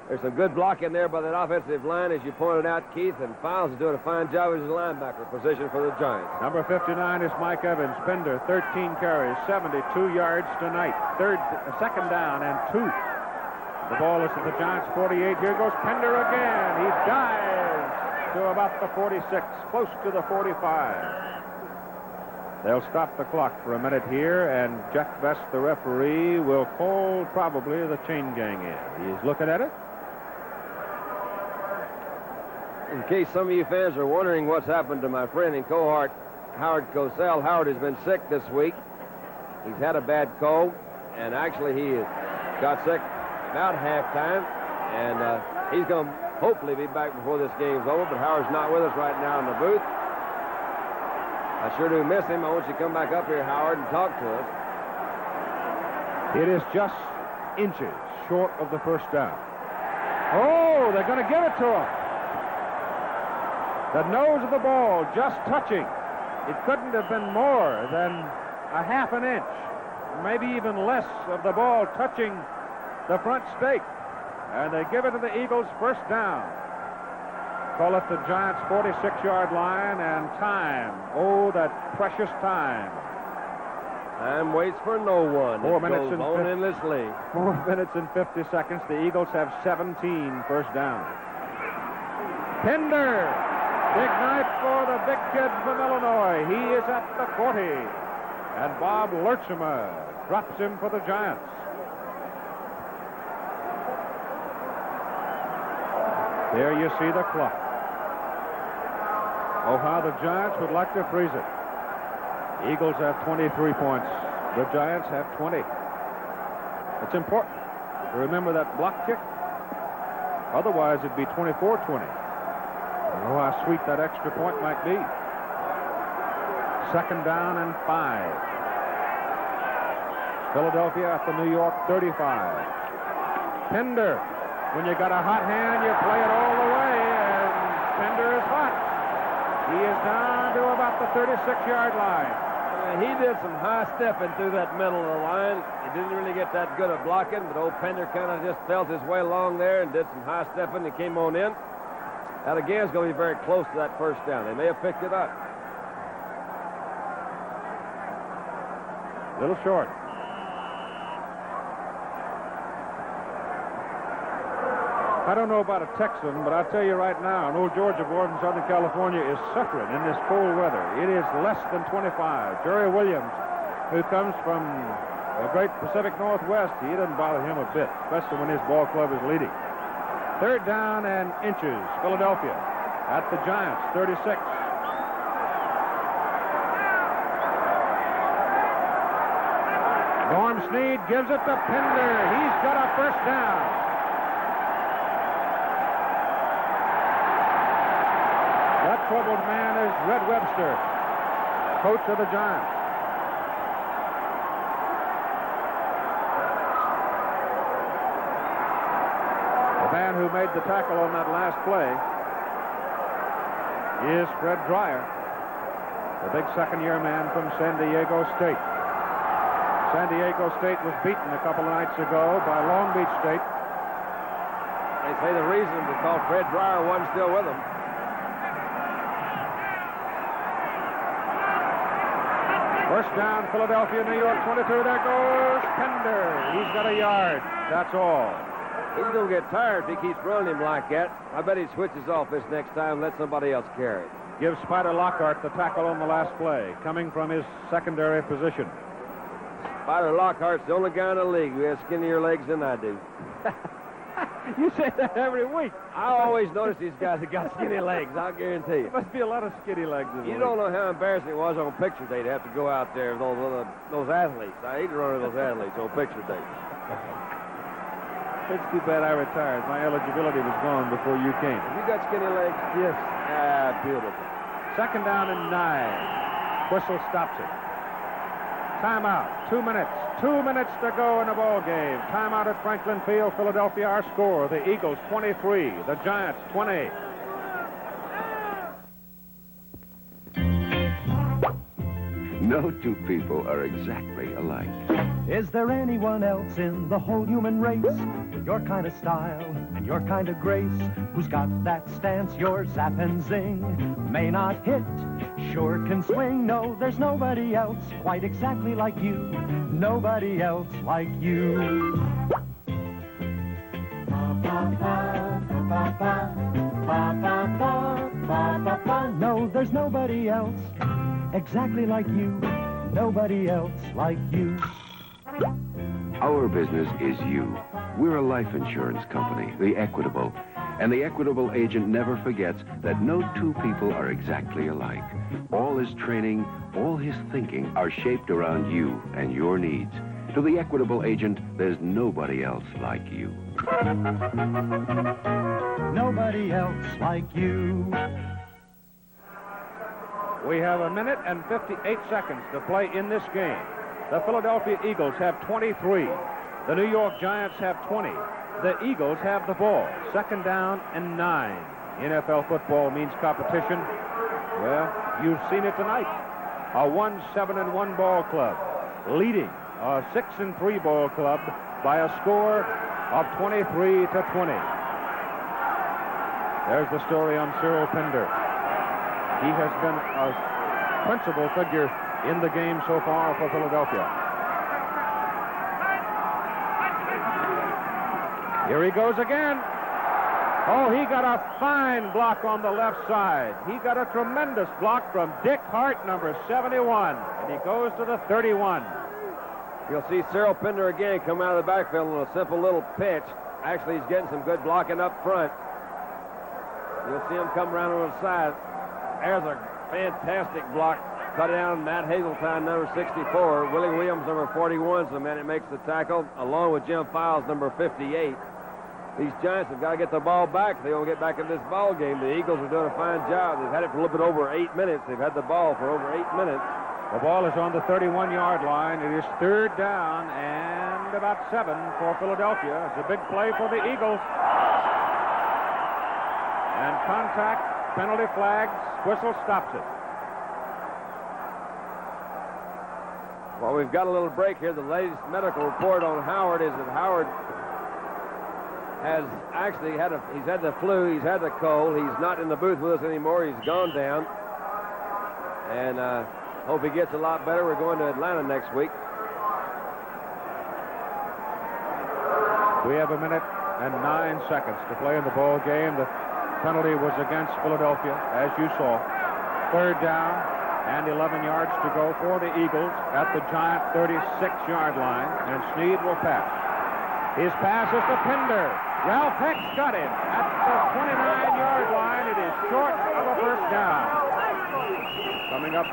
There's some good blocking there by that offensive line, as you pointed out, Keith, and Files is doing a fine job as a linebacker position for the Giants. Number 59 is Mike Evans. Pinder, 13 carries, 72 yards tonight. Second down and 2. The ball is at the Giants' 48. Here goes Pinder again. He dives to about the 46, close to the 45. They'll stop the clock for a minute here, and Jack Vest, the referee, will call probably the chain gang in. He's looking at it. In case some of you fans are wondering what's happened to my friend and cohort, Howard Cosell. Howard has been sick this week. He's had a bad cold, and actually he got sick about halftime, and he's going to hopefully be back before this game's over, but Howard's not with us right now in the booth. I sure do miss him. I want you to come back up here, Howard, and talk to us. It is just inches short of the first down. Oh, they're going to give it to him. The nose of the ball just touching. It couldn't have been more than a half an inch, maybe even less of the ball touching the front stake. And they give it to the Eagles first down. Call it the Giants' 46-yard line, and time. Oh, that precious time. Time waits for no one. 4 minutes and endlessly. 4 minutes and 50 seconds. The Eagles have 17 first down. Pender. Big night for the big kid from Illinois. He is at the 40. And Bob Lurchema drops him for the Giants. There you see the clock. Oh, how the Giants would like to freeze it. Eagles have 23 points. The Giants have 20. It's important to remember that block kick. Otherwise, it'd be 24-20. Oh, how sweet that extra point might be. Second down and 5. Philadelphia at the New York 35. Pender. When you got a hot hand, you play it all the way, and Pender is hot. He is down to about the 36-yard line. He did some high stepping through that middle of the line. He didn't really get that good at blocking, but old Pender kind of just felt his way along there and did some high stepping and came on in. That again is going to be very close to that first down. They may have picked it up. A little short. I don't know about a Texan, but I'll tell you right now, an old Georgia boy from Southern California is suffering in this cold weather. It is less than 25. Jerry Williams, who comes from the great Pacific Northwest, he doesn't bother him a bit, especially when his ball club is leading. Third down and inches, Philadelphia at the Giants, 36. Norm Snead gives it to Pender. He's got a first down. That troubled man is Red Webster, coach of the Giants. The man who made the tackle on that last play is Fred Dreyer, the big second-year man from San Diego State. San Diego State was beaten a couple of nights ago by Long Beach State. They say the reason is because Fred Dreyer wasn't still with them. First down, Philadelphia, New York 22. There goes Pender. He's got a yard. That's all. He's going to get tired if he keeps running him like that. I bet he switches off this next time and lets somebody else carry it. Gives Spider Lockhart the tackle on the last play, coming from his secondary position. Spider Lockhart's the only guy in the league who has skinnier legs than I do. You say that every week. I always notice these guys that got skinny legs, I'll guarantee you. There must be a lot of skinny legs in the You league. don't know how embarrassing it was on picture day to have to go out there with those athletes. I hate to run with those athletes on picture day. It's too bad I retired. My eligibility was gone before you came. You got skinny legs? Yes. Ah, beautiful. Second down and 9. Whistle stops it. Timeout. 2 minutes. 2 minutes to go in the ball game. Timeout at Franklin Field, Philadelphia. Our score: the Eagles 23, the Giants 20. No two people are exactly alike. Is there anyone else in the whole human race with your kind of style and your kind of grace, who's got that stance your zap and zing may not hit, sure can swing? No, there's nobody else quite exactly like you. Nobody else like you. No, there's nobody else exactly like you. Nobody else like you. Our business is you. We're a life insurance company, the Equitable. And the Equitable agent never forgets that no two people are exactly alike. All his training, all his thinking are shaped around you and your needs. To the Equitable agent, there's nobody else like you. Nobody else like you. We have a minute and 58 seconds to play in this game. The Philadelphia Eagles have 23. The New York Giants have 20. The Eagles have the ball. Second down and 9. NFL football means competition. Well, you've seen it tonight. A 1-7-1 ball club leading a 6-3 ball club by a score of 23-20. There's the story on Cyril Pinder. He has been a principal figure in the game so far for Philadelphia. Here he goes again. Oh, he got a fine block on the left side. He got a tremendous block from Dick Hart, number 71, and he goes to the 31. You'll see Cyril Pinder again come out of the backfield on a simple little pitch. Actually, he's getting some good blocking up front. You'll see him come around on the side. There's a fantastic block. Cut down Matt Hazeltine, number 64. Willie Williams, number 41, is the man that makes the tackle, along with Jim Files, number 58. These Giants have got to get the ball back if they want to get back in this ball game. The Eagles are doing a fine job. They've had it for a little bit over 8 minutes. They've had the ball for over 8 minutes. The ball is on the 31-yard line. It is third down and about 7 for Philadelphia. It's a big play for the Eagles. And contact, penalty flags, whistle stops it. Well, we've got a little break here. The latest medical report on Howard is that Howard has actually he's had the flu, he's had the cold. He's not in the booth with us anymore. He's gone down. And hope he gets a lot better. We're going to Atlanta next week. We have a minute and 9 seconds to play in the ball game. The penalty was against Philadelphia, as you saw. Third down and 11 yards to go for the Eagles at the Giant 36-yard line, and Snead will pass. His pass is to Pinder. Ralph Heck's got him at the 29-yard line. It is short of a first down. Coming up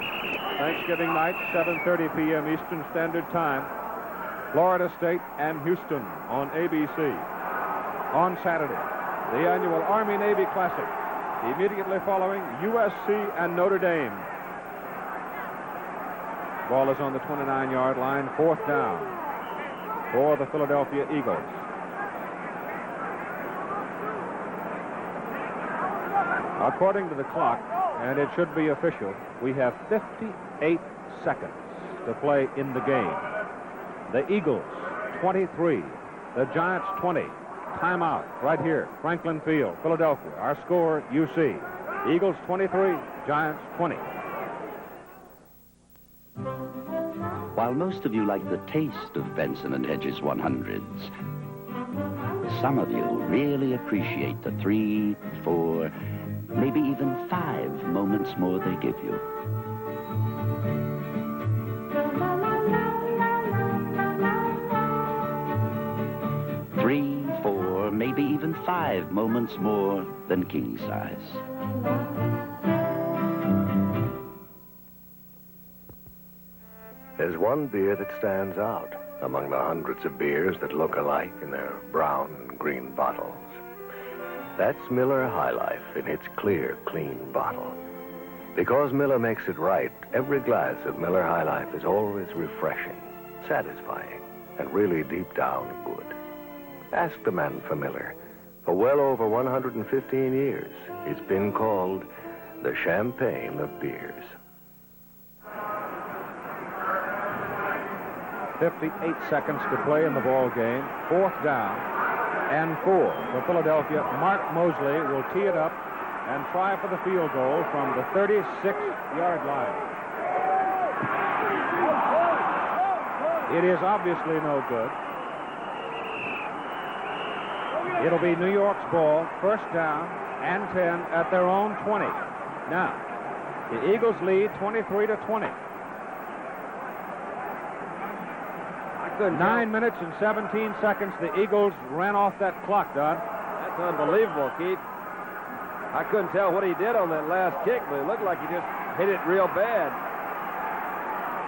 Thanksgiving night, 7:30 p.m. Eastern Standard Time, Florida State and Houston on ABC. On Saturday, the annual Army-Navy Classic, immediately following USC and Notre Dame. Ball is on the 29-yard line, fourth down for the Philadelphia Eagles. According to the clock, and it should be official, we have 58 seconds to play in the game. The Eagles, 23. The Giants, 20. Timeout right here, Franklin Field, Philadelphia. Our score, you see. Eagles, 23. Giants, 20. While most of you like the taste of Benson & Hedges 100s, some of you really appreciate the 3, 4, maybe even 5 moments more they give you. Three, 4, maybe even 5 moments more than king size. There's one beer that stands out among the hundreds of beers that look alike in their brown and green bottles. That's Miller High Life in its clear, clean bottle. Because Miller makes it right, every glass of Miller High Life is always refreshing, satisfying, and really deep down good. Ask the man for Miller. For well over 115 years, it's been called the champagne of beers. 58 seconds to play in the ball game. Fourth down and 4 for Philadelphia. Mark Mosley will tee it up and try for the field goal from the 36-yard line. It is obviously no good. It'll be New York's ball, first down and 10 at their own 20. Now, the Eagles lead 23-20. 9 minutes and 17 seconds. The Eagles ran off that clock, Don. That's unbelievable, Keith. I couldn't tell what he did on that last kick, but it looked like he just hit it real bad.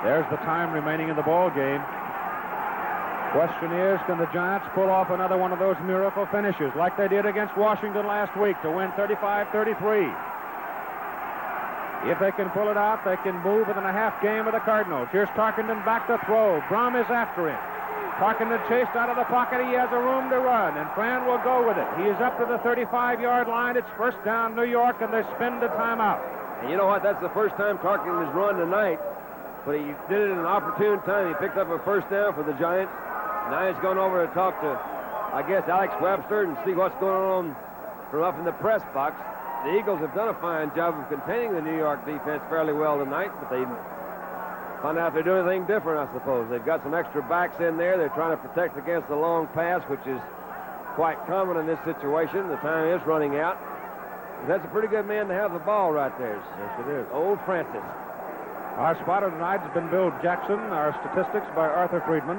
There's the time remaining in the ball game. Question is, can the Giants pull off another one of those miracle finishes like they did against Washington last week to win 35-33? If they can pull it out, they can move within a half game of the Cardinals. Here's Tarkenton back to throw. Brum is after him. Tarkenton chased out of the pocket. He has a room to run, and Fran will go with it. He is up to the 35-yard line. It's first down, New York, and they spin the timeout. And you know what? That's the first time Tarkenton has run tonight, but he did it in an opportune time. He picked up a first down for the Giants. Now he's going over to talk to, I guess, Alex Webster and see what's going on from up in the press box. The Eagles have done a fine job of containing the New York defense fairly well tonight, but they find out if they're doing anything different, I suppose. They've got some extra backs in there. They're trying to protect against the long pass, which is quite common in this situation. The time is running out. But that's a pretty good man to have the ball right there. Yes, it is. Old Francis. Our spotter tonight has been Bill Jackson. Our statistics by Arthur Friedman.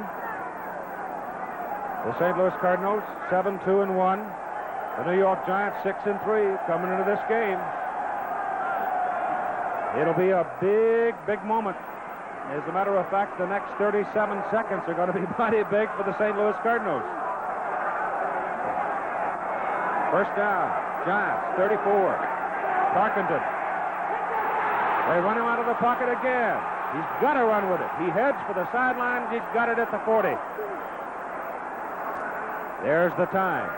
The St. Louis Cardinals, 7-2-1. The New York Giants, 6-3, coming into this game. It'll be a big, big moment. As a matter of fact, the next 37 seconds are going to be mighty big for the St. Louis Cardinals. First down, Giants, 34. Tarkenton. They run him out of the pocket again. He's got to run with it. He heads for the sidelines. He's got it at the 40. There's the time.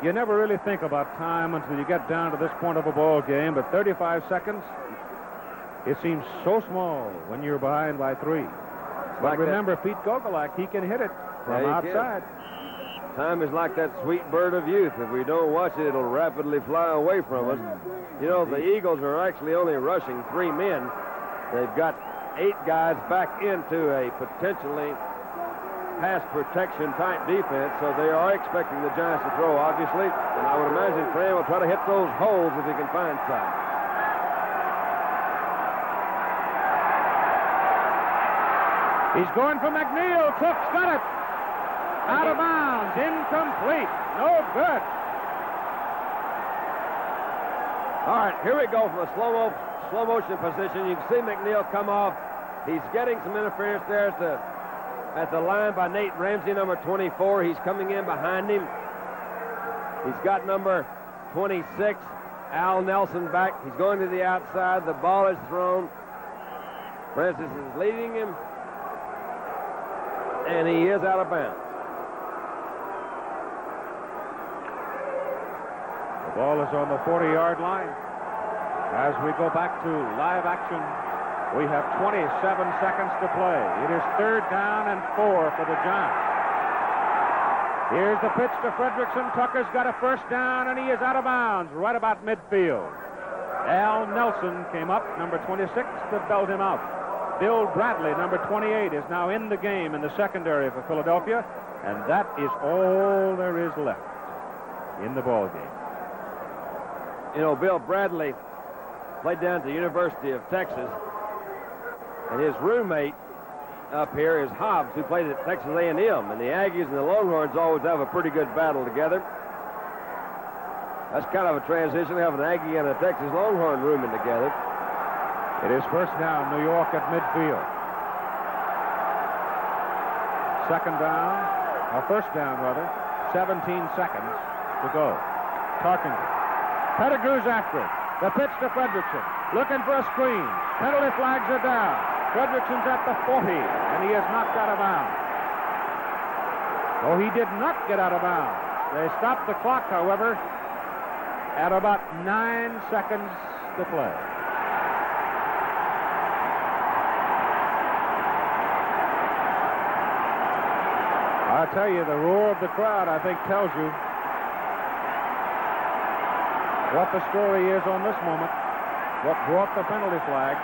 You never really think about time until you get down to this point of a ball game, but 35 seconds, it seems so small when you're behind by 3. But like remember, Pete Gogolak, he can hit it from outside. Time is like that sweet bird of youth. If we don't watch it, it'll rapidly fly away from us. You know, the Eagles are actually only rushing 3 men. They've got 8 guys back into a potentially pass protection type defense, so they are expecting the Giants to throw, obviously. And I would imagine Fran will try to hit those holes if he can find some. He's going for McNeil. Cook's got it. Out of bounds. Incomplete. No good. All right, here we go from a slow motion position. You can see McNeil come off. He's getting some interference there at the line by Nate Ramsey, number 24. He's coming in behind him. He's got number 26, Al Nelson, back. He's going to the outside. The ball is thrown. Francis is leading him. And he is out of bounds. The ball is on the 40-yard line. As we go back to live action, we have 27 seconds to play. It is 3rd down and 4 for the Giants. Here's the pitch to Fredrickson. Tucker's got a first down, and he is out of bounds right about midfield. Al Nelson came up, number 26, to belt him out. Bill Bradley, number 28, is now in the game in the secondary for Philadelphia, and that is all there is left in the ball game. You know, Bill Bradley played down at the University of Texas, and his roommate up here is Hobbs, who played at Texas A&M, and the Aggies and the Longhorns always have a pretty good battle together. That's kind of a transition, having an Aggie and a Texas Longhorn rooming together. It is first down, New York at midfield. First down, rather. 17 seconds to go. Tarkenton. Pettigrew's after it. The pitch to Fredrickson. Looking for a screen. Penalty flags are down. Fredrickson's at the 40, and he is knocked out of bounds. Oh, he did not get out of bounds. They stopped the clock, however, at about 9 seconds to play. I tell you, the roar of the crowd, I think, tells you what the story is on this moment, what brought the penalty flag.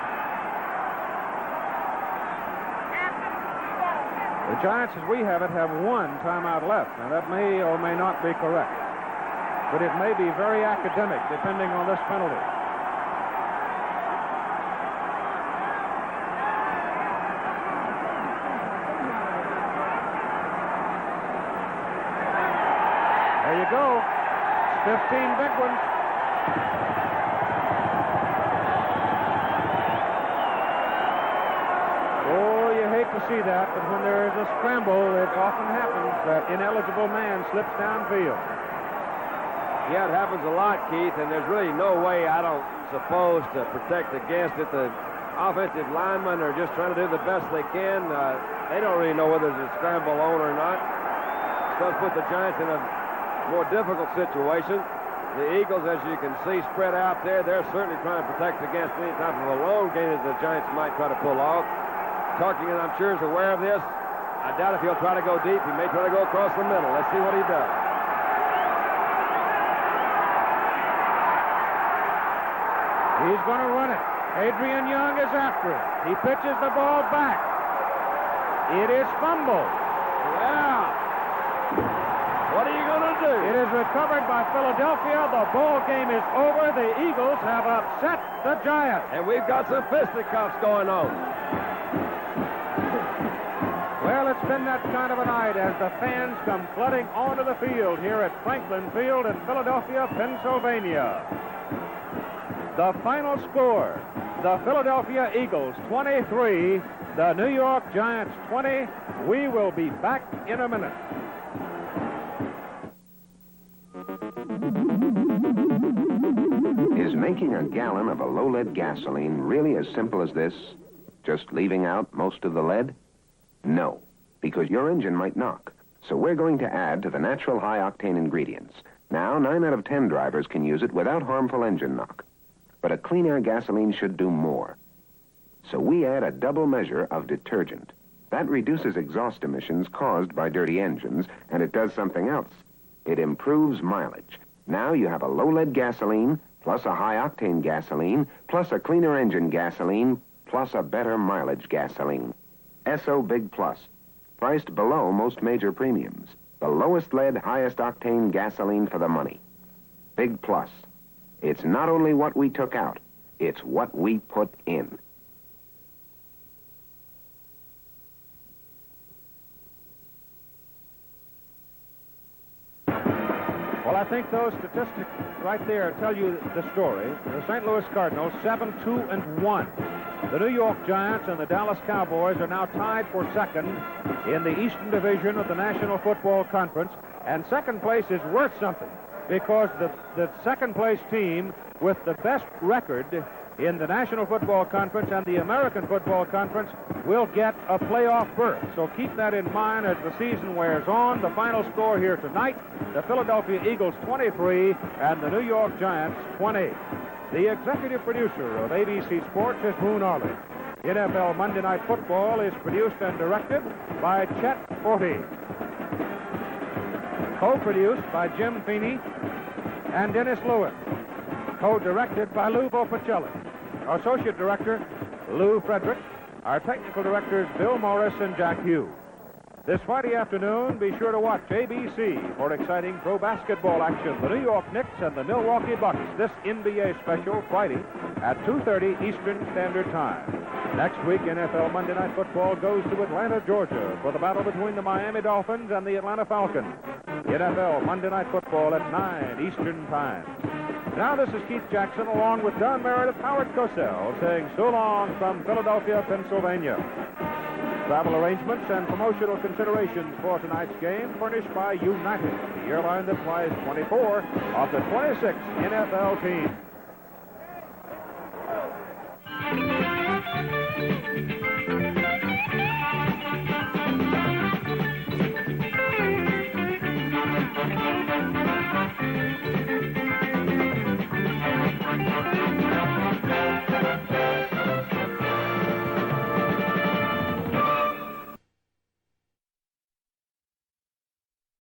The Giants, as we have it, have 1 timeout left. Now, that may or may not be correct, but it may be very academic, depending on this penalty. There you go. 15 big ones. Oh, you hate to see that, but when there is a scramble, it often happens that ineligible man slips downfield. Yeah, it happens a lot, Keith, and there's really no way, I don't suppose, to protect against it. The offensive linemen are just trying to do the best they can. They don't really know whether there's a scramble on or not. It does put the Giants in a more difficult situation. The Eagles, as you can see, spread out there. They're certainly trying to protect against any type of a long game that the Giants might try to pull off. Tarkenton, I'm sure, is aware of this. I doubt if he'll try to go deep. He may try to go across the middle. Let's see what he does. He's going to run it. Adrian Young is after it. He pitches the ball back. It is fumbled. Yeah. What are you going to do? It is recovered by Philadelphia. The ball game is over. The Eagles have upset the Giants. And we've got some fisticuffs going on. Well, it's been that kind of a night as the fans come flooding onto the field here at Franklin Field in Philadelphia, Pennsylvania. The final score, the Philadelphia Eagles 23, the New York Giants 20. We will be back in a minute. Is making a gallon of a low-lead gasoline really as simple as this? Just leaving out most of the lead? No, because your engine might knock. So we're going to add to the natural high-octane ingredients. Now, 9 out of 10 drivers can use it without harmful engine knock. But a clean air gasoline should do more. So we add a double measure of detergent. That reduces exhaust emissions caused by dirty engines, and it does something else. It improves mileage. Now you have a low-lead gasoline, plus a high-octane gasoline, plus a cleaner engine gasoline, plus a better mileage gasoline. SO Big Plus, priced below most major premiums. The lowest lead, highest octane gasoline for the money. Big Plus. It's not only what we took out, it's what we put in. Well, I think those statistics right there tell you the story. The St. Louis Cardinals, 7-2-1. The New York Giants and the Dallas Cowboys are now tied for second in the Eastern Division of the National Football Conference. And second place is worth something because the second place team with the best record in the National Football Conference and the American Football Conference will get a playoff berth. So keep that in mind as the season wears on. The final score here tonight, the Philadelphia Eagles 23 and the New York Giants 20. The executive producer of ABC Sports is Boone Arley. NFL Monday Night Football is produced and directed by Chet Forte. Co-produced by Jim Feeney and Dennis Lewis. Co-directed by Lou Bopacelli. Our associate director, Lou Frederick. Our technical directors, Bill Morris and Jack Hughes. This Friday afternoon, be sure to watch ABC for exciting pro basketball action. The New York Knicks and the Milwaukee Bucks. This NBA special Friday at 2:30 Eastern Standard Time. Next week, NFL Monday Night Football goes to Atlanta, Georgia for the battle between the Miami Dolphins and the Atlanta Falcons. NFL Monday Night Football at 9 Eastern Time. Now this is Keith Jackson along with Don Meredith, Howard Cosell, saying so long from Philadelphia, Pennsylvania. Travel arrangements and promotional considerations for tonight's game furnished by United, the airline that flies 24 of the 26 NFL teams.